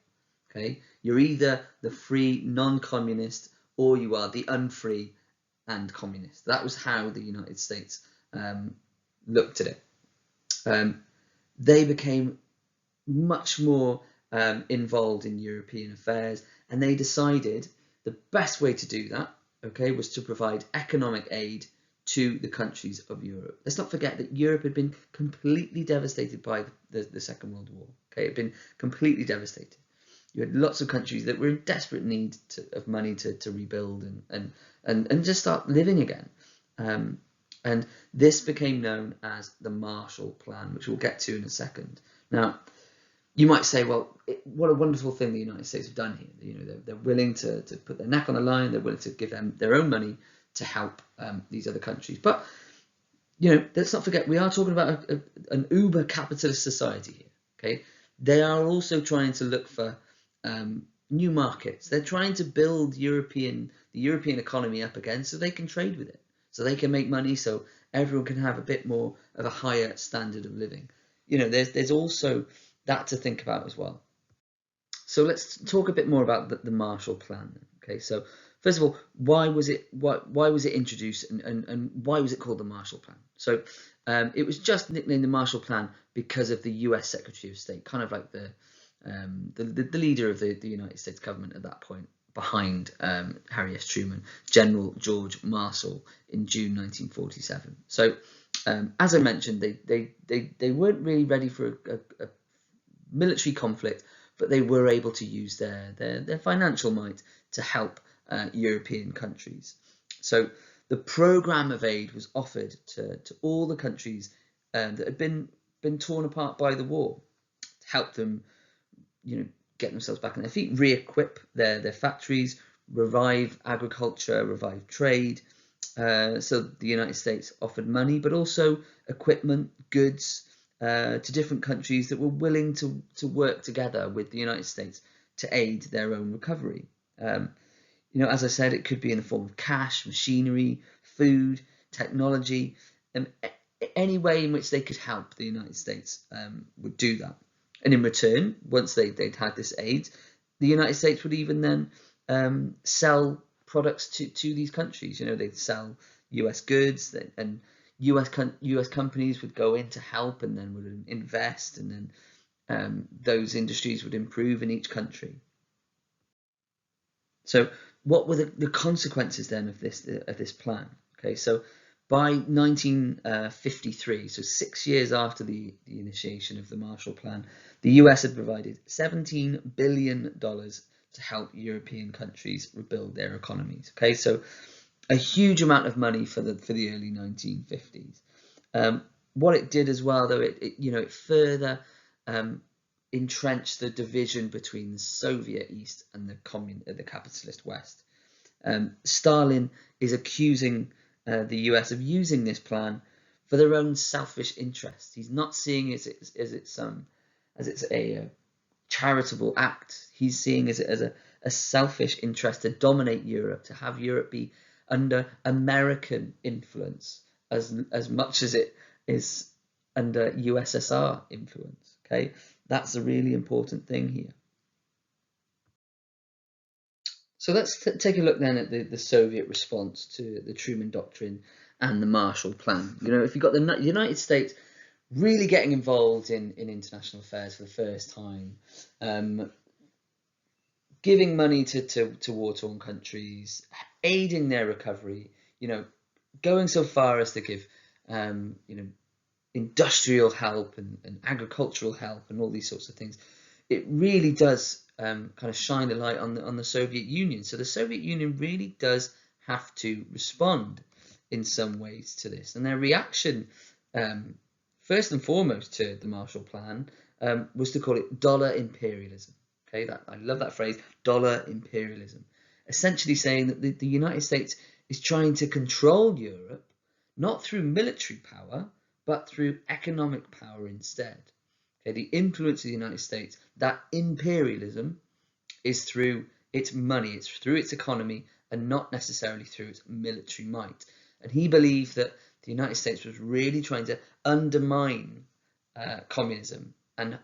Okay, you're either the free non-communist or you are the unfree and communist. That was how the United States looked at it. They became much more involved in European affairs, and they decided the best way to do that, okay, was to provide economic aid to the countries of Europe. Let's not forget that Europe had been completely devastated by the Second World War. Okay, it had been completely devastated. You had lots of countries that were in desperate need of money to rebuild and just start living again. And this became known as the Marshall Plan, which we'll get to in a second. Now, you might say, well, what a wonderful thing the United States have done here. You know, they're willing to put their neck on the line. They're willing to give them their own money to help these other countries. But, you know, let's not forget, we are talking about an uber capitalist society here. Okay, they are also trying to look for new markets. They're trying to build the European economy up again so they can trade with it, so they can make money, so everyone can have a bit more of a higher standard of living. You know, there's also that to think about as well. So let's talk a bit more about the Marshall Plan. Okay, so first of all, why was it introduced, and why was it called the Marshall Plan? So it was just nicknamed the Marshall Plan because of the U.S. Secretary of State, kind of like the leader of the United States government at that point, behind Harry S. Truman, General George Marshall, in June 1947. So as I mentioned, they weren't really ready for a military conflict, but they were able to use their financial might to help European countries. So the program of aid was offered to all the countries that had been torn apart by the war, to help them, you know, get themselves back on their feet, re-equip their factories, revive agriculture, revive trade. So the United States offered money, but also equipment, goods, to different countries that were willing to work together with the United States to aid their own recovery. You know, as I said, it could be in the form of cash, machinery, food, technology, and any way in which they could help the United States would do that. And in return, once they'd had this aid, the United States would even then sell products to these countries. You know, they'd sell US goods, and US companies would go in to help, and then would invest, and then those industries would improve in each country. So what were the consequences then of this plan? Okay, so by 1953, so 6 years after the initiation of the Marshall Plan, the US had provided $17 billion to help European countries rebuild their economies. Okay, so a huge amount of money for the early 1950s. What it did as well, though, it further entrenched the division between the Soviet East and the capitalist West. Stalin is accusing the US of using this plan for their own selfish interests. He's not seeing it as it's a charitable act. He's seeing it as a selfish interest to dominate Europe, to have Europe be under American influence as much as it is under USSR influence. Okay, that's a really important thing here. So let's take a look then at the Soviet response to the Truman Doctrine and the Marshall Plan. You know, if you've got the United States really getting involved in international affairs for the first time, giving money to war-torn countries, aiding their recovery, you know, going so far as to give, industrial help and agricultural help and all these sorts of things. It really does kind of shine a light on the Soviet Union. So the Soviet Union really does have to respond in some ways to this, and their reaction, first and foremost, to the Marshall Plan was to call it dollar imperialism. Okay, I love that phrase, dollar imperialism. Essentially saying that the United States is trying to control Europe, not through military power, but through economic power instead. Okay, the influence of the United States, that imperialism, is through its money, it's through its economy, and not necessarily through its military might. And he believed that the United States was really trying to undermine communism and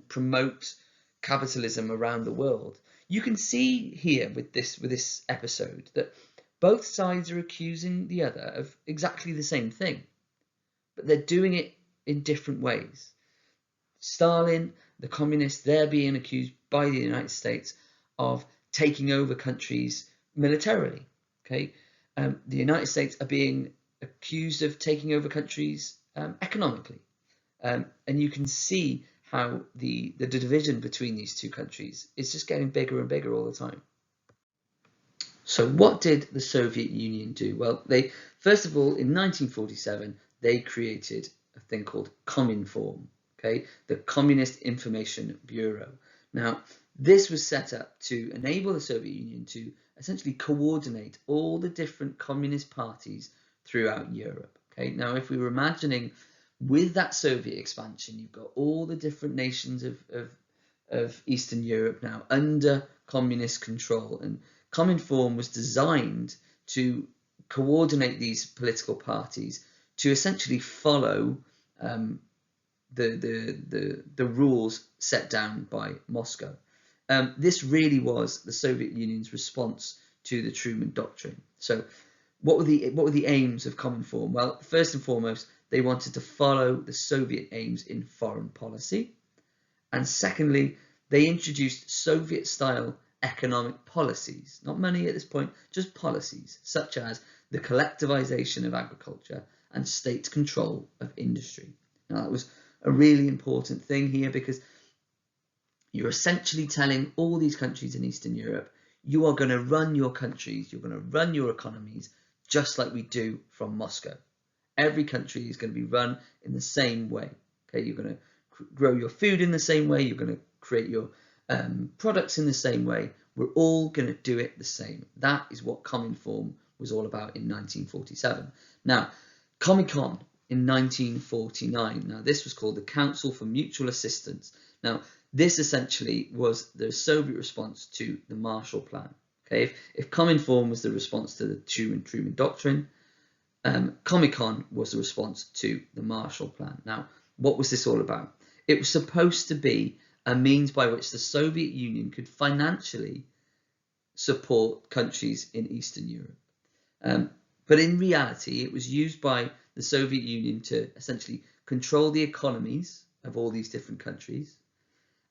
promote capitalism around the world. You can see here with this episode that both sides are accusing the other of exactly the same thing, but they're doing it in different ways. Stalin, the communists, they're being accused by the United States of taking over countries militarily. Okay, the United States are being accused of taking over countries economically, and you can see how the division between these two countries is just getting bigger and bigger all the time. So what did the Soviet Union do? Well, they first of all, in 1947, they created a thing called Cominform, okay, the Communist Information Bureau. Now, this was set up to enable the Soviet Union to essentially coordinate all the different communist parties throughout Europe. Okay, now if we were imagining with that Soviet expansion, you've got all the different nations of Eastern Europe now under communist control, and Cominform was designed to coordinate these political parties to essentially follow the rules set down by Moscow. This really was the Soviet Union's response to the Truman Doctrine. So what were the aims of Cominform? Well, first and foremost, they wanted to follow the Soviet aims in foreign policy. And secondly, they introduced Soviet-style economic policies, not money at this point, just policies, such as the collectivization of agriculture and state control of industry. Now, that was a really important thing here, because you're essentially telling all these countries in Eastern Europe, you are going to run your countries, you're going to run your economies just like we do from Moscow. Every country is going to be run in the same way. Okay, you're going to grow your food in the same way, you're going to create your products in the same way. We're all going to do it the same. That is what Cominform was all about in 1947. Now, Comecon in 1949. Now, this was called the Council for Mutual Assistance. Now, this essentially was the Soviet response to the Marshall Plan. Okay, if Cominform was the response to the Truman Doctrine, Comecon was the response to the Marshall Plan. Now, what was this all about? It was supposed to be a means by which the Soviet Union could financially support countries in Eastern Europe. But in reality, it was used by the Soviet Union to essentially control the economies of all these different countries,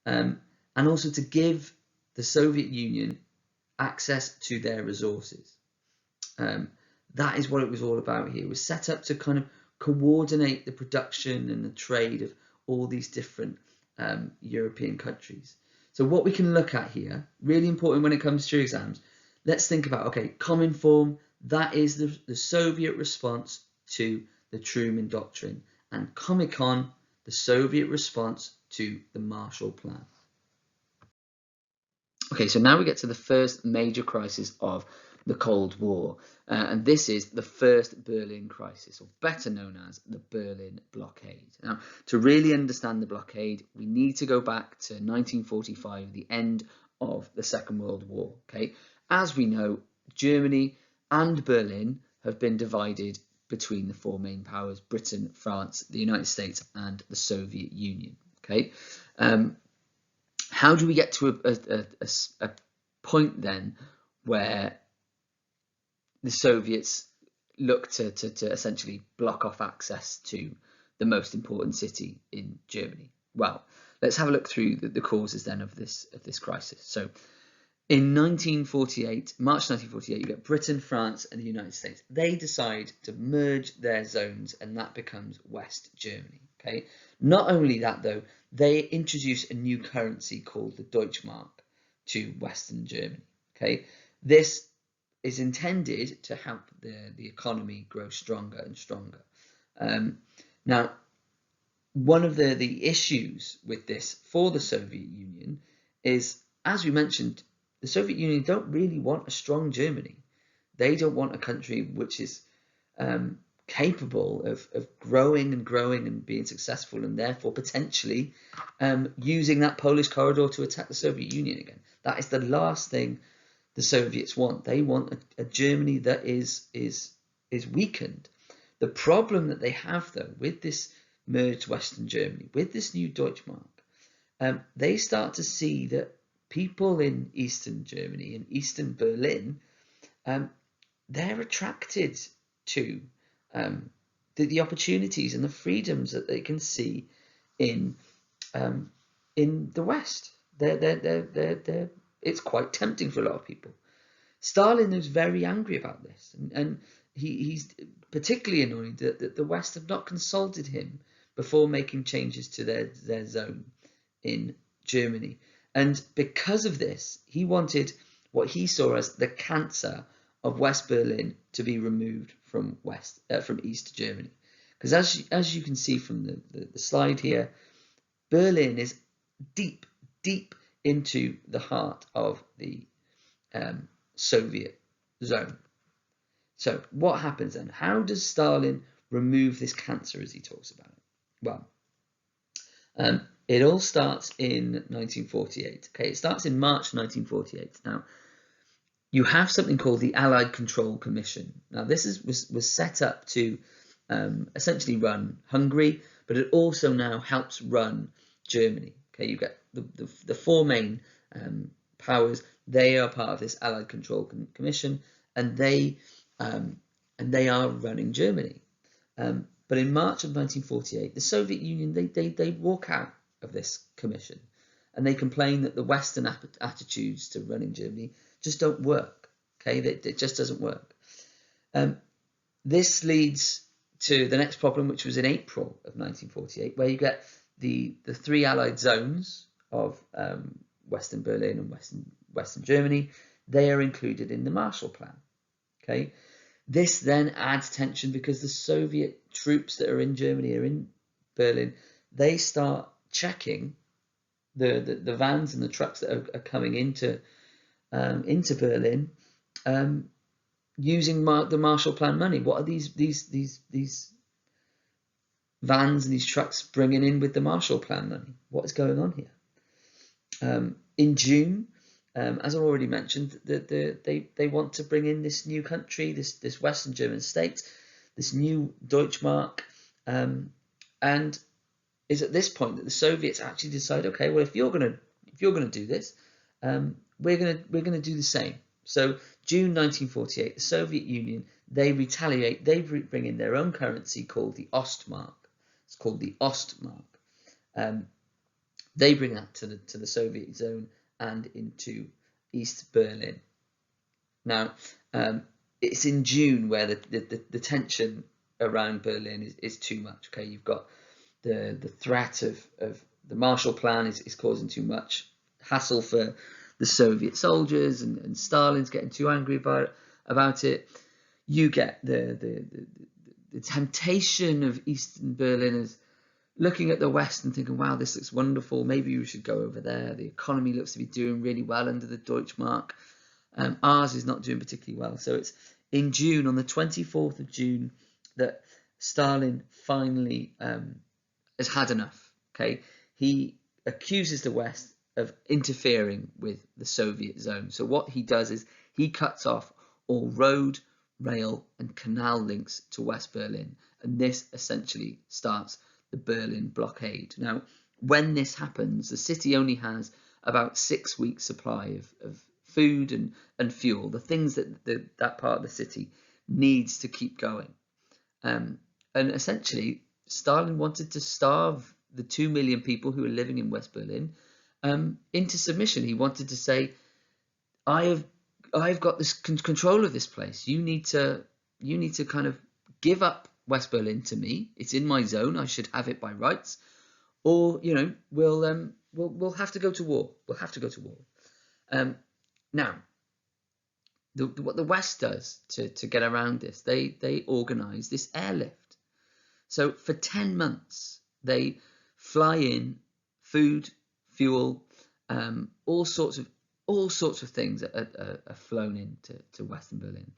and also to give the Soviet Union access to their resources. That is what it was all about here. It was set up to kind of coordinate the production and the trade of all these different European countries. So what we can look at here, really important when it comes to exams, let's think about, okay, Cominform, that is the Soviet response to the Truman Doctrine, and Comecon, the Soviet response to the Marshall Plan. Okay, so now we get to the first major crisis of the Cold War, and this is the First Berlin Crisis, or better known as the Berlin Blockade. Now, to really understand the blockade, we need to go back to 1945, the end of the Second World War. Okay, as we know, Germany and Berlin have been divided between the four main powers: Britain, France, the United States, and the Soviet Union. Okay, how do we get to a point then where the Soviets look to essentially block off access to the most important city in Germany? Well, let's have a look through the causes then of this crisis. So in 1948, March 1948, you get Britain, France, and the United States. They decide to merge their zones, and that becomes West Germany. Okay. Not only that, though, they introduce a new currency called the Deutschmark to Western Germany. Okay. This is intended to help the economy grow stronger and stronger. Now, one of the issues with this for the Soviet Union is, as we mentioned, the Soviet Union don't really want a strong Germany. They don't want a country which is capable of growing and being successful, and therefore potentially using that Polish corridor to attack the Soviet Union again. That is the last thing the Soviets want. They want a Germany that is weakened. The problem that they have, though, with this merged Western Germany, with this new Deutschmark, they start to see that people in Eastern Germany and Eastern Berlin, they're attracted to the opportunities and the freedoms that they can see in the West. It's quite tempting for a lot of people. Stalin was very angry about this, and he's particularly annoyed that the West have not consulted him before making changes to their zone. in Germany. And because of this, he wanted what he saw as the cancer of West Berlin to be removed from East Germany. Because as you can see from the slide here, Berlin is deep into the heart of the Soviet zone. So what happens then? How does Stalin remove this cancer as he talks about it? Well, it all starts in 1948. Okay, it starts in March 1948. Now, you have something called the Allied Control Commission. Now, this was set up to essentially run Hungary, but it also now helps run Germany. Okay, you get the four main powers. They are part of this Allied Control Commission, and they are running Germany. But in March of 1948, the Soviet Union, they walk out of this commission, and they complain that the Western attitudes to running Germany just don't work. Okay, it just doesn't work. This leads to the next problem, which was in April of 1948, where you get the three Allied zones of Western Berlin and Western Germany. They are included in the Marshall Plan. Okay, this then adds tension because the Soviet troops that are in Germany, are in Berlin, they start checking the vans and the trucks that are coming into Berlin using the Marshall Plan money. What are these vans and these trucks bringing in with the Marshall Plan money? What is going on here? In June, as I already mentioned, they want to bring in this new country, this Western German state, this new Deutschmark, and is at this point that the Soviets actually decide, okay, well, if you're gonna do this, we're gonna do the same. So June 1948, the Soviet Union, they retaliate. They bring in their own currency called the Ostmark. It's called the Ostmark. They bring that to the Soviet zone and into East Berlin. Now, it's in June where the tension around Berlin is too much. Okay, you've got the threat of the Marshall Plan is causing too much hassle for the Soviet soldiers, and Stalin's getting too angry about it. You get the temptation of Eastern Berliners looking at the West and thinking, wow, this looks wonderful, maybe we should go over there. The economy looks to be doing really well under the Deutschmark. Ours is not doing particularly well. So it's in June, on the 24th of June, that Stalin finally has had enough. Okay, he accuses the West of interfering with the Soviet zone. So what he does is he cuts off all road, rail and canal links to West Berlin, and this essentially starts the Berlin blockade. Now, when this happens, the city only has about 6 weeks supply of food and fuel, the things that that part of the city needs to keep going. And essentially, Stalin wanted to starve the 2 million people who are living in West Berlin into submission. He wanted to say, I've got this control of this place. You need to kind of give up West Berlin to me. It's in my zone. I should have it by rights, or we'll have to go to war. We'll have to go to war. Now, what the West does to get around this, they organise this airlift. So for 10 months, they fly in food, fuel, all sorts of things are flown into Western Berlin.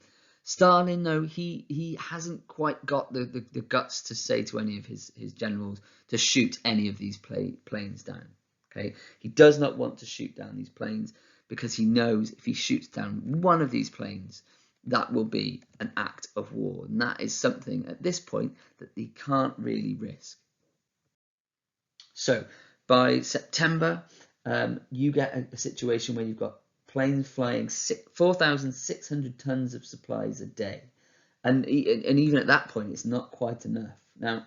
Stalin, though, he hasn't quite got the guts to say to any of his generals to shoot any of these planes down. Okay, he does not want to shoot down these planes because he knows if he shoots down one of these planes, that will be an act of war, and that is something at this point that he can't really risk. So by September, you get a situation where you've got planes flying 4,600 tons of supplies a day, and even at that point, it's not quite enough. Now,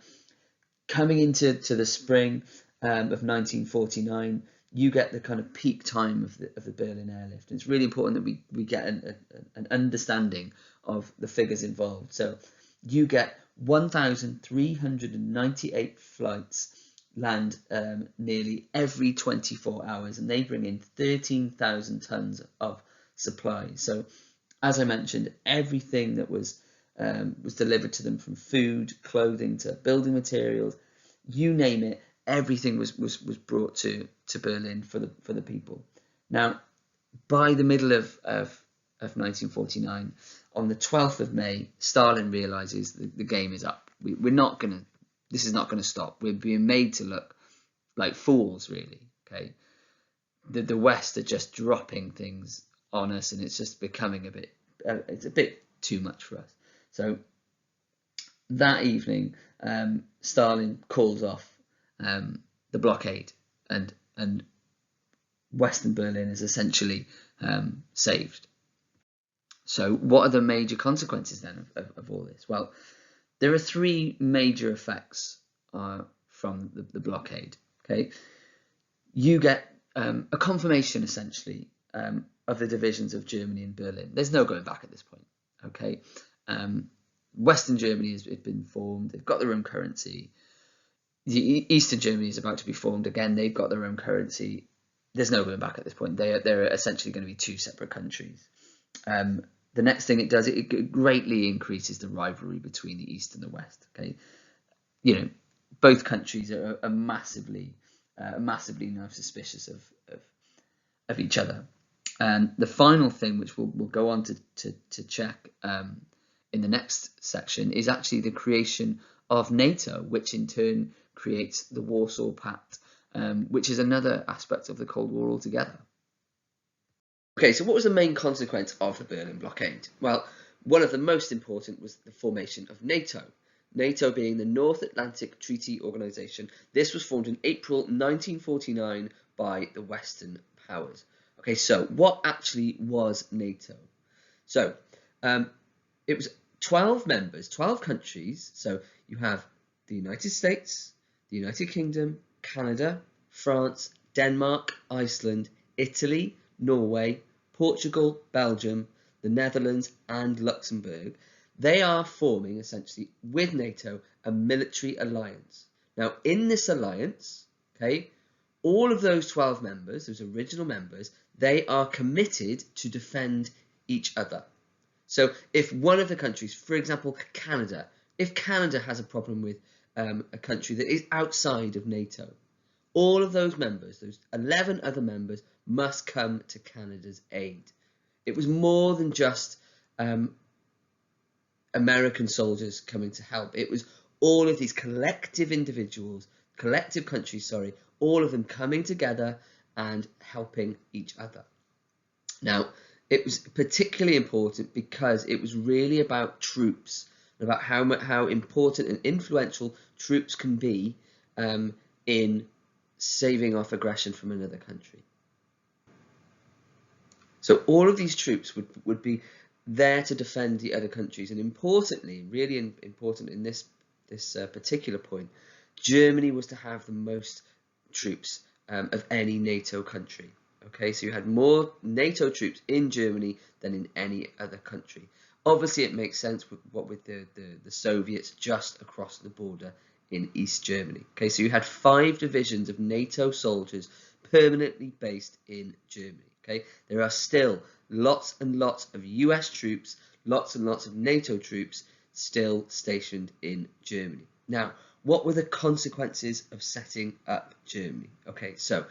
coming into the spring of 1949, you get the kind of peak time of the Berlin airlift. And it's really important that we get an understanding of the figures involved. So you get 1,398 flights land nearly every 24 hours, and they bring in 13,000 tons of supplies. So, as I mentioned, everything that was delivered to them, from food, clothing to building materials, you name it, everything was brought to Berlin for the people. Now, by the middle of 1949, on the 12th of May, Stalin realizes the game is up. This is not gonna stop. We're being made to look like fools, really. Okay, the West are just dropping things on us, and it's just becoming it's a bit too much for us. So that evening, Stalin calls off the blockade, and Western Berlin is essentially saved. So what are the major consequences then of all this? Well, there are three major effects from the blockade. Okay, you get a confirmation, essentially, of the divisions of Germany and Berlin. There's no going back at this point. Okay, Western Germany has been formed. They've got their own currency. Eastern Germany is about to be formed again. They've got their own currency. There's no going back at this point. They're essentially going to be two separate countries. The next thing it does, it greatly increases the rivalry between the East and the West. Okay, both countries are massively now suspicious of each other. And the final thing, which we'll go on to check in the next section, is actually the creation of NATO, which in turn creates the Warsaw Pact, which is another aspect of the Cold War altogether. Okay, so what was the main consequence of the Berlin blockade? Well, one of the most important was the formation of NATO. NATO being the North Atlantic Treaty Organization. This was formed in April 1949 by the Western powers. Okay, so what actually was NATO? So it was 12 members, 12 countries. So you have the United States, the United Kingdom, Canada, France, Denmark, Iceland, Italy, Norway, Portugal, Belgium, the Netherlands, and Luxembourg. They are forming, essentially, with NATO, a military alliance. Now, in this alliance, okay, all of those 12 members, those original members, they are committed to defend each other. So if one of the countries, for example, Canada, if Canada has a problem with a country that is outside of NATO, all of those members, those 11 other members, must come to Canada's aid. It was more than just American soldiers coming to help. It was all of these collective individuals, collective countries, sorry, all of them coming together and helping each other. Now, it was particularly important because it was really about troops, about how important and influential troops can be in saving off aggression from another country. So all of these troops would be there to defend the other countries, and importantly, really important in this particular point, Germany was to have the most troops of any NATO country. Okay, so you had more NATO troops in Germany than in any other country. Obviously, it makes sense with the Soviets just across the border in East Germany. Okay, so you had 5 divisions of NATO soldiers permanently based in Germany. Okay, there are still lots and lots of US troops, lots and lots of NATO troops still stationed in Germany. Now, what were the consequences of setting up Germany? Okay, so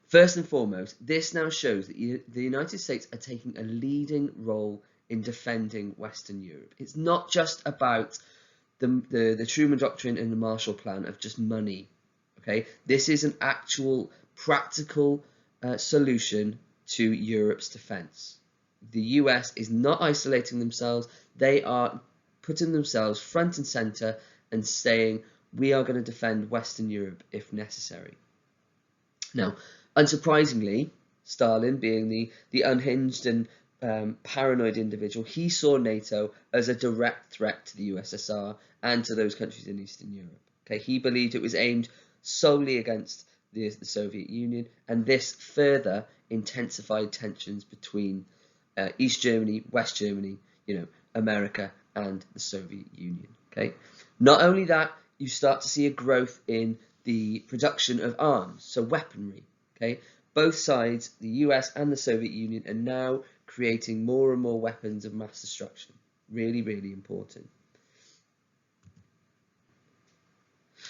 first and foremost, this now shows that the United States are taking a leading role in defending Western Europe. It's not just about the Truman Doctrine and the Marshall Plan of just money. Okay, this is an actual practical solution to Europe's defence. The US is not isolating themselves. They are putting themselves front and centre and saying, we are going to defend Western Europe if necessary. Now, unsurprisingly, Stalin, being the unhinged and paranoid individual, he saw NATO as a direct threat to the USSR and to those countries in Eastern Europe. Okay, he believed it was aimed solely against the Soviet Union, and this further intensified tensions between East Germany, West Germany, America and the Soviet Union. Okay, not only that, you start to see a growth in the production of arms, so weaponry. Okay, both sides, the US and the Soviet Union, are now creating more and more weapons of mass destruction. Really, really important.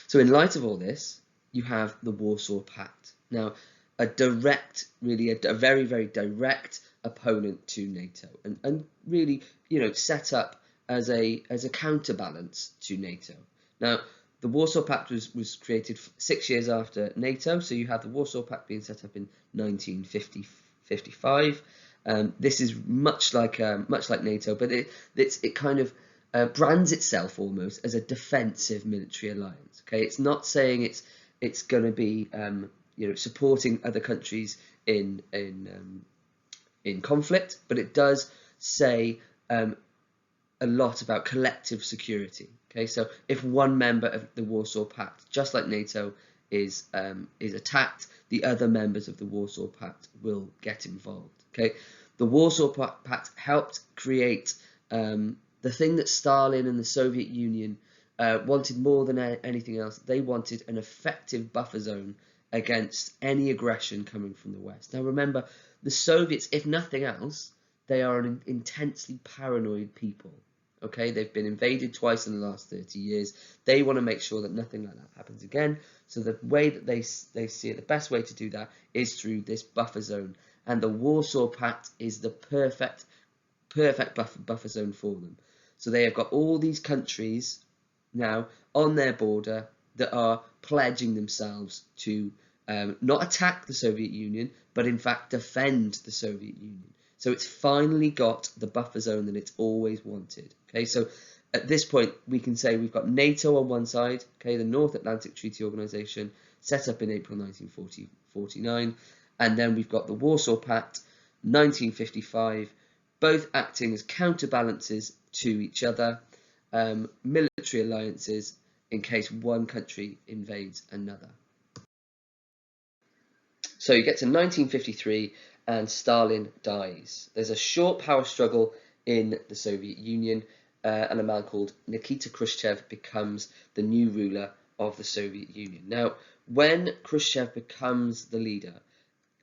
So in light of all this, you have the Warsaw Pact. Now, a direct, really a very, very direct opponent to NATO, and really, set up as a counterbalance to NATO. Now, the Warsaw Pact was created 6 years after NATO, so you have the Warsaw Pact being set up in 1955. This is much like NATO, but it kind of brands itself almost as a defensive military alliance. Okay, it's not saying it's going to be supporting other countries in conflict, but it does say a lot about collective security. Okay, so if one member of the Warsaw Pact, just like NATO, is attacked, the other members of the Warsaw Pact will get involved. Okay, the Warsaw Pact helped create the thing that Stalin and the Soviet Union wanted more than anything else. They wanted an effective buffer zone against any aggression coming from the West. Now remember, the Soviets, if nothing else, they are an intensely paranoid people. Okay, they've been invaded twice in the last 30 years. They want to make sure that nothing like that happens again. So the way that they see it, the best way to do that is through this buffer zone. And the Warsaw Pact is the perfect buffer zone for them. So they have got all these countries now on their border that are pledging themselves to not attack the Soviet Union, but in fact defend the Soviet Union. So it's finally got the buffer zone that it's always wanted. Okay, so at this point we can say we've got NATO on one side, okay, the North Atlantic Treaty Organization, set up in April 1949, and then we've got the Warsaw Pact, 1955, both acting as counterbalances to each other, military alliances in case one country invades another. So you get to 1953 and Stalin dies. There's a short power struggle in the Soviet Union, and a man called Nikita Khrushchev becomes the new ruler of the Soviet Union. Now, when Khrushchev becomes the leader,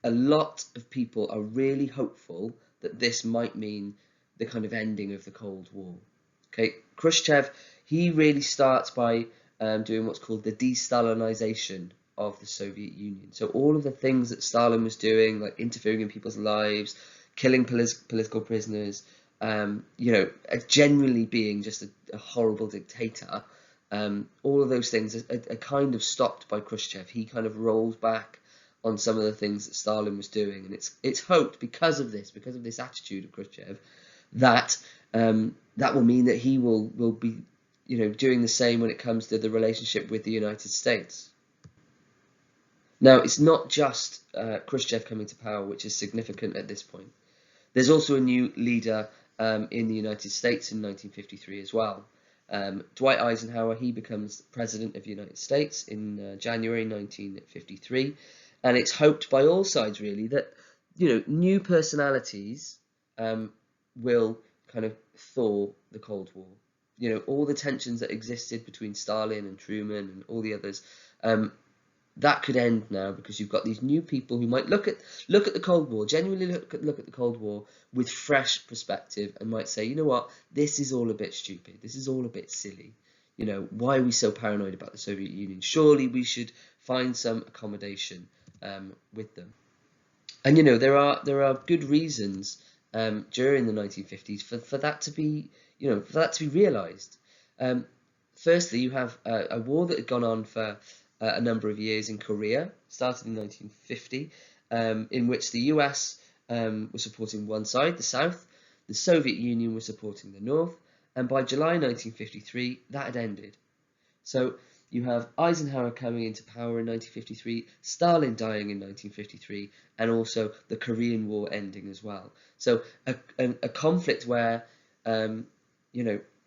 a lot of people are really hopeful that this might mean the kind of ending of the Cold War. Okay, Khrushchev, he really starts by doing what's called the de-Stalinization of the Soviet Union. So all of the things that Stalin was doing, like interfering in people's lives, killing political prisoners, generally being just a horrible dictator, all of those things are kind of stopped by Khrushchev. He kind of rolls back on some of the things that Stalin was doing, and it's hoped because of this attitude of Khrushchev, that that will mean that he will be doing the same when it comes to the relationship with the United States. Now, it's not just Khrushchev coming to power which is significant at this point. There's also a new leader in the United States in 1953 as well. Dwight Eisenhower, he becomes President of the United States in January 1953, and it's hoped by all sides really that new personalities will kind of thaw the Cold War. All the tensions that existed between Stalin and Truman and all the others, that could end now, because you've got these new people who might look at the Cold War, genuinely look at the Cold War with fresh perspective, and might say, you know what, this is all a bit stupid, this is all a bit silly. Why are we so paranoid about the Soviet Union? Surely we should find some accommodation with them. And there are good reasons during the 1950s for that to be realised. Firstly, you have a war that had gone on for a number of years in Korea, started in 1950, in which the US was supporting one side, the South, the Soviet Union was supporting the North, and by July 1953, that had ended. So you have Eisenhower coming into power in 1953, Stalin dying in 1953, and also the Korean War ending as well. So a conflict where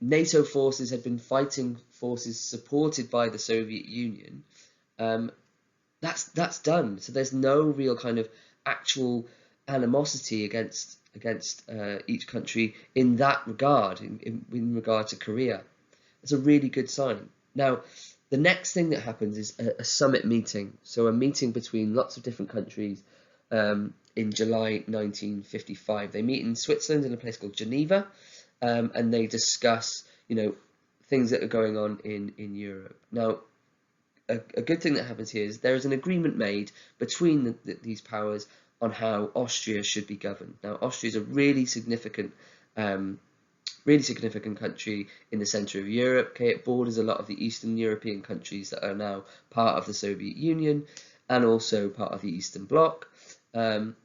NATO forces had been fighting forces supported by the Soviet Union. That's done. So there's no real kind of actual animosity against each country in that regard, in regard to Korea. It's a really good sign. Now, The next thing that happens is a summit meeting, so a meeting between lots of different countries in July 1955. They meet in Switzerland in a place called Geneva, and they discuss, things that are going on in Europe. Now, a good thing that happens here is there is an agreement made between these powers on how Austria should be governed. Now, Austria is a really significant country in the centre of Europe. Okay, it borders a lot of the Eastern European countries that are now part of the Soviet Union and also part of the Eastern Bloc. But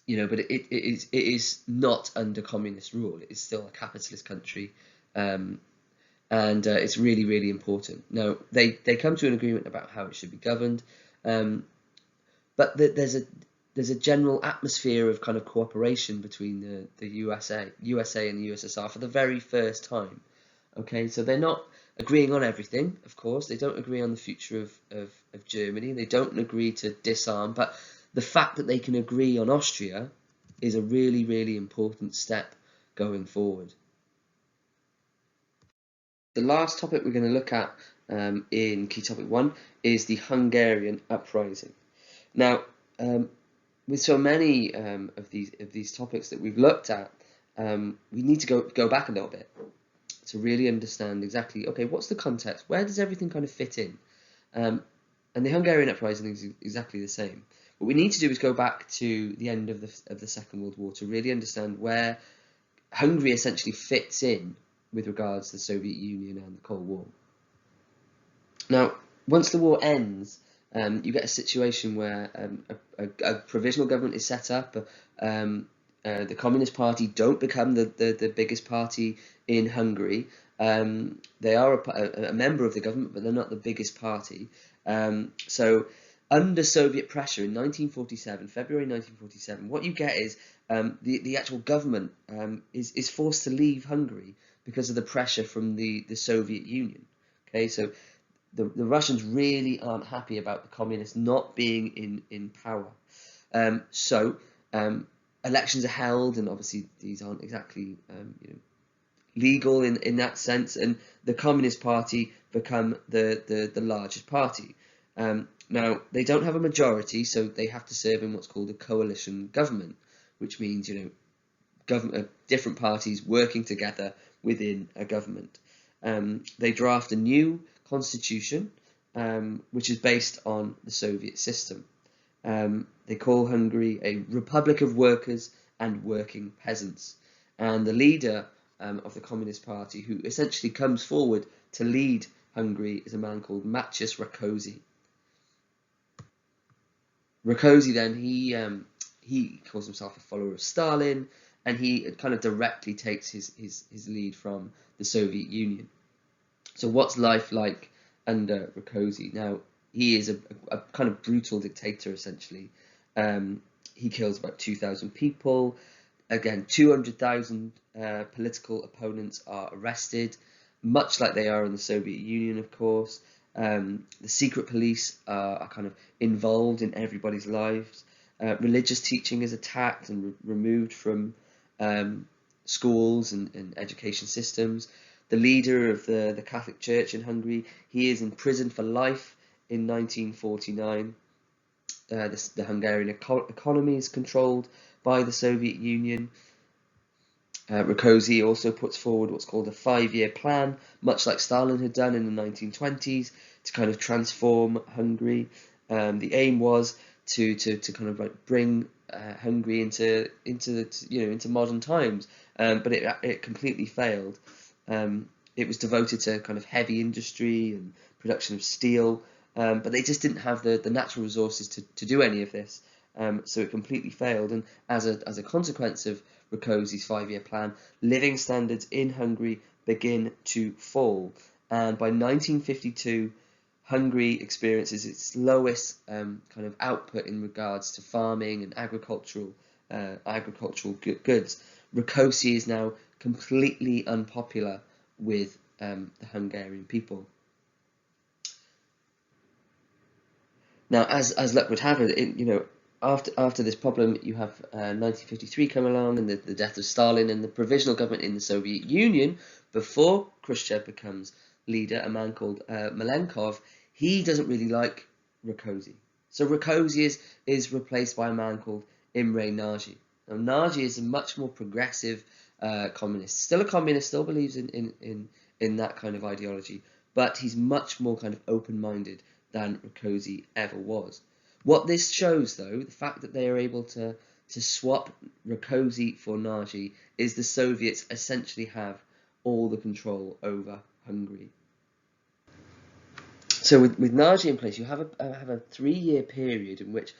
it is not under communist rule. It is still a capitalist country, and it's really, really important. Now, they come to an agreement about how it should be governed, but there's a general atmosphere of kind of cooperation between the USA and the USSR for the very first time. Okay, so they're not agreeing on everything, of course. They don't agree on the future of Germany. They don't agree to disarm, but the fact that they can agree on Austria is a really, really important step going forward. The last topic we're going to look at in key topic 1 is the Hungarian uprising. Now, with so many of these topics that we've looked at, we need to go back a little bit to really understand exactly, okay, what's the context? Where does everything kind of fit in? And the Hungarian uprising is exactly the same. What we need to do is go back to the end of the Second World War to really understand where Hungary essentially fits in with regards to the Soviet Union and the Cold War. Now, once the war ends, you get a situation where a provisional government is set up. The Communist Party don't become the biggest party in Hungary. They are a member of the government, but they're not the biggest party. So under Soviet pressure in 1947, February 1947, what you get is the actual government is forced to leave Hungary because of the pressure from the Soviet Union. Okay, so the Russians really aren't happy about the communists not being in power. So elections are held, and obviously these aren't exactly legal in that sense, and the Communist Party become the largest party. Now, they don't have a majority, so they have to serve in what's called a coalition government, which means, different parties working together within a government. They draft a new constitution, which is based on the Soviet system. They call Hungary a Republic of Workers and Working Peasants. And the leader of the Communist Party, who essentially comes forward to lead Hungary, is a man called Matyas Rákosi. Rákosi then, he calls himself a follower of Stalin, and he kind of directly takes his lead from the Soviet Union. So what's life like under Rákosi? Now, he is a kind of brutal dictator, essentially. He kills about 2,000 people. Again, 200,000 political opponents are arrested, much like they are in the Soviet Union, of course. The secret police are kind of involved in everybody's lives. Religious teaching is attacked and removed from schools and education systems. The leader of the Catholic Church in Hungary, he is in prison for life in 1949. The Hungarian economy is controlled by the Soviet Union. Rákosi also puts forward what's called a 5-year plan, much like Stalin had done in the 1920s, to kind of transform Hungary. The aim was to kind of like bring Hungary into modern times, but it completely failed. It was devoted to kind of heavy industry and production of steel, but they just didn't have the natural resources to do any of this. So it completely failed, and as a consequence of Rákosi's 5-year plan, living standards in Hungary begin to fall, and by 1952, Hungary experiences its lowest kind of output in regards to farming and agricultural goods. Rákosi is now completely unpopular with the Hungarian people. Now, as luck would have it, after this problem, you have 1953 come along, and the death of Stalin and the provisional government in the Soviet Union before Khrushchev becomes leader, a man called Malenkov, he doesn't really like Rákóczi. So Rákóczi is replaced by a man called Imre Nagy. Now Nagy is a much more progressive communist, still a communist, still believes in that kind of ideology, but he's much more kind of open-minded than Rákóczi ever was. What this shows, though, the fact that they are able to swap Rákóczi for Nagy, is the Soviets essentially have all the control over Hungary. So with Nagy in place, you have a 3-year period in which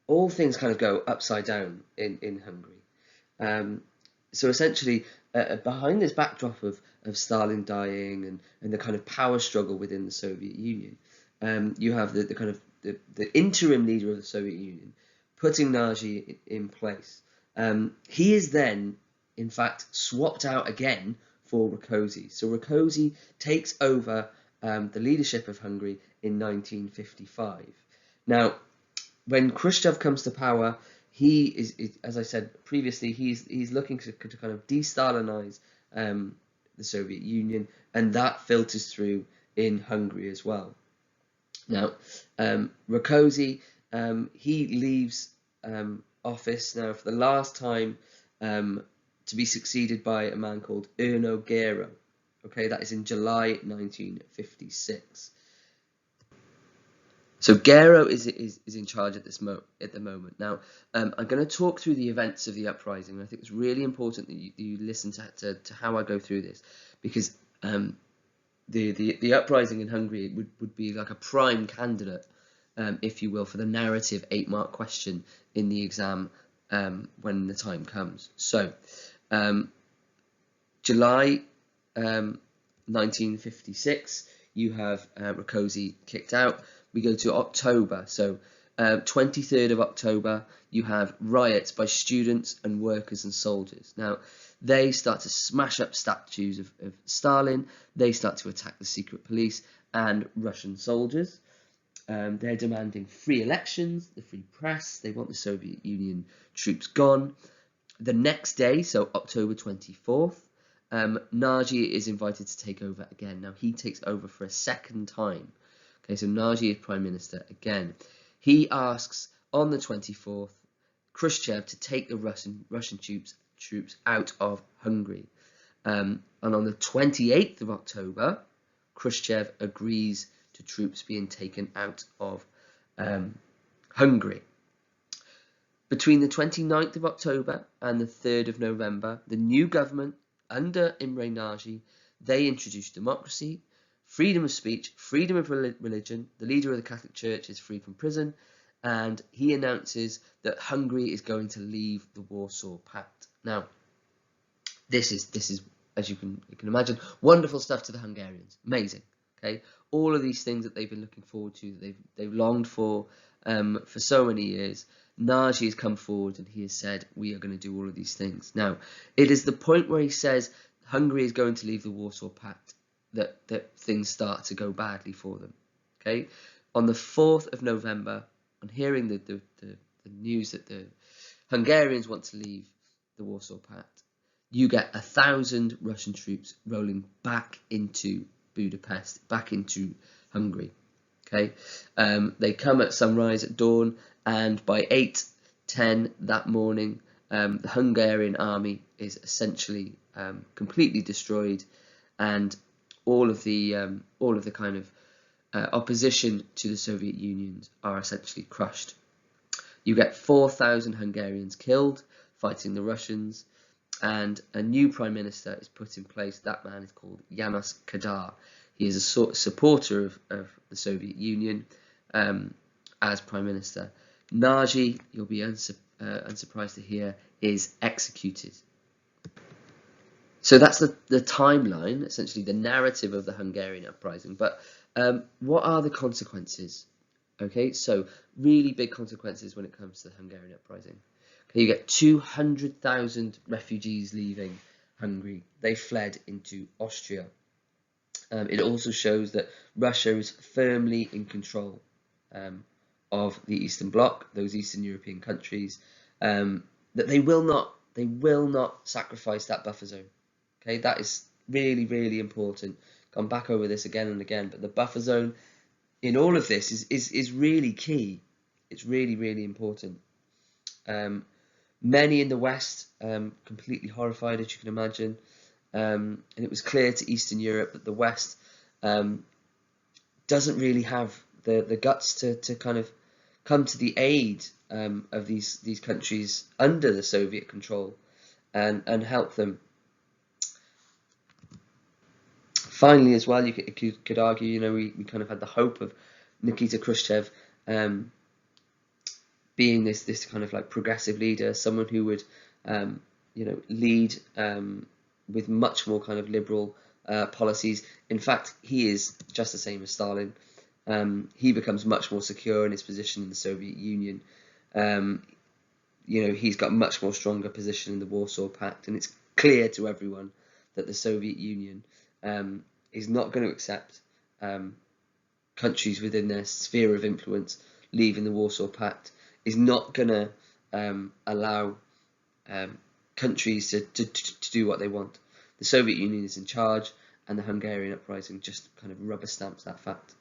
all things kind of go upside down in Hungary. So essentially, behind this backdrop of Stalin dying and the kind of power struggle within the Soviet Union, you have the kind of the interim leader of the Soviet Union putting Nagy in place. He is then, in fact, swapped out again for Rákóczi. So Rákóczi takes over the leadership of Hungary in 1955. Now, when Khrushchev comes to power, he is, as I said previously, he's looking to kind of de-Stalinize the Soviet Union, and that filters through in Hungary as well. Now, Rákóczi, he leaves office now for the last time to be succeeded by a man called Erno Gero. Okay, that is in July 1956. So Gero is in charge at the moment. Now, I'm going to talk through the events of the uprising. And I think it's really important that you listen to how I go through this, because the uprising in Hungary would be like a prime candidate, if you will, for the narrative 8-mark question in the exam when the time comes. So, July 1956, you have Rákóczi kicked out. We go to October. So, 23rd of October, you have riots by students and workers and soldiers. Now, they start to smash up statues of Stalin. They start to attack the secret police and Russian soldiers. They're demanding free elections, the free press. They want the Soviet Union troops gone. The next day, so October 24th, Nagy is invited to take over again. Now, he takes over for a second time. Okay, so Nagy is Prime Minister again. He asks on the 24th Khrushchev to take the Russian troops out of Hungary. And on the 28th of October, Khrushchev agrees to troops being taken out of Hungary. Between the 29th of October and the 3rd of November, the new government under Imre Nagy, they introduce democracy, freedom of speech, freedom of religion. The leader of the Catholic Church is free from prison, and he announces that Hungary is going to leave the Warsaw Pact. Now, this is as you can imagine, wonderful stuff to the Hungarians. Amazing. Okay, all of these things that they've been looking forward to, that they've longed for so many years. Nagy has come forward and he has said, we are going to do all of these things. Now, it is the point where he says Hungary is going to leave the Warsaw Pact that things start to go badly for them. Okay, on the 4th of November, on hearing the news that the Hungarians want to leave the Warsaw Pact, you get 1,000 Russian troops rolling back into Budapest, back into Hungary. Okay, they come at sunrise, at dawn, and by 8:10 that morning, the Hungarian army is essentially completely destroyed, and all of the kind of opposition to the Soviet Union are essentially crushed. You get 4,000 Hungarians killed fighting the Russians, and a new prime minister is put in place. That man is called János Kadar. He is a supporter of the Soviet Union as prime minister. Nagy, you'll be unsurprised to hear, is executed. So that's the timeline, essentially the narrative of the Hungarian uprising. But what are the consequences? Okay, so really big consequences when it comes to the Hungarian uprising. Okay, you get 200,000 refugees leaving Hungary. They fled into Austria. It also shows that Russia is firmly in control of the Eastern Bloc, those Eastern European countries, that they will not sacrifice that buffer zone. Okay, that is really, really important. Gone back over this again and again, but the buffer zone in all of this is really key. It's really, really important. Many in the West completely horrified, as you can imagine, and it was clear to Eastern Europe that the West doesn't really have the guts to kind of come to the aid of these countries under the Soviet control and help them. Finally, as well, you could argue, you know, we kind of had the hope of Nikita Khrushchev being this kind of like progressive leader, someone who would, you know, lead with much more kind of liberal policies. In fact, he is just the same as Stalin. He becomes much more secure in his position in the Soviet Union. You know, he's got a much more stronger position in the Warsaw Pact, and it's clear to everyone that the Soviet Union is not going to accept countries within their sphere of influence leaving the Warsaw Pact, is not going to allow countries to do what they want. The Soviet Union is in charge, and the Hungarian uprising just kind of rubber stamps that fact.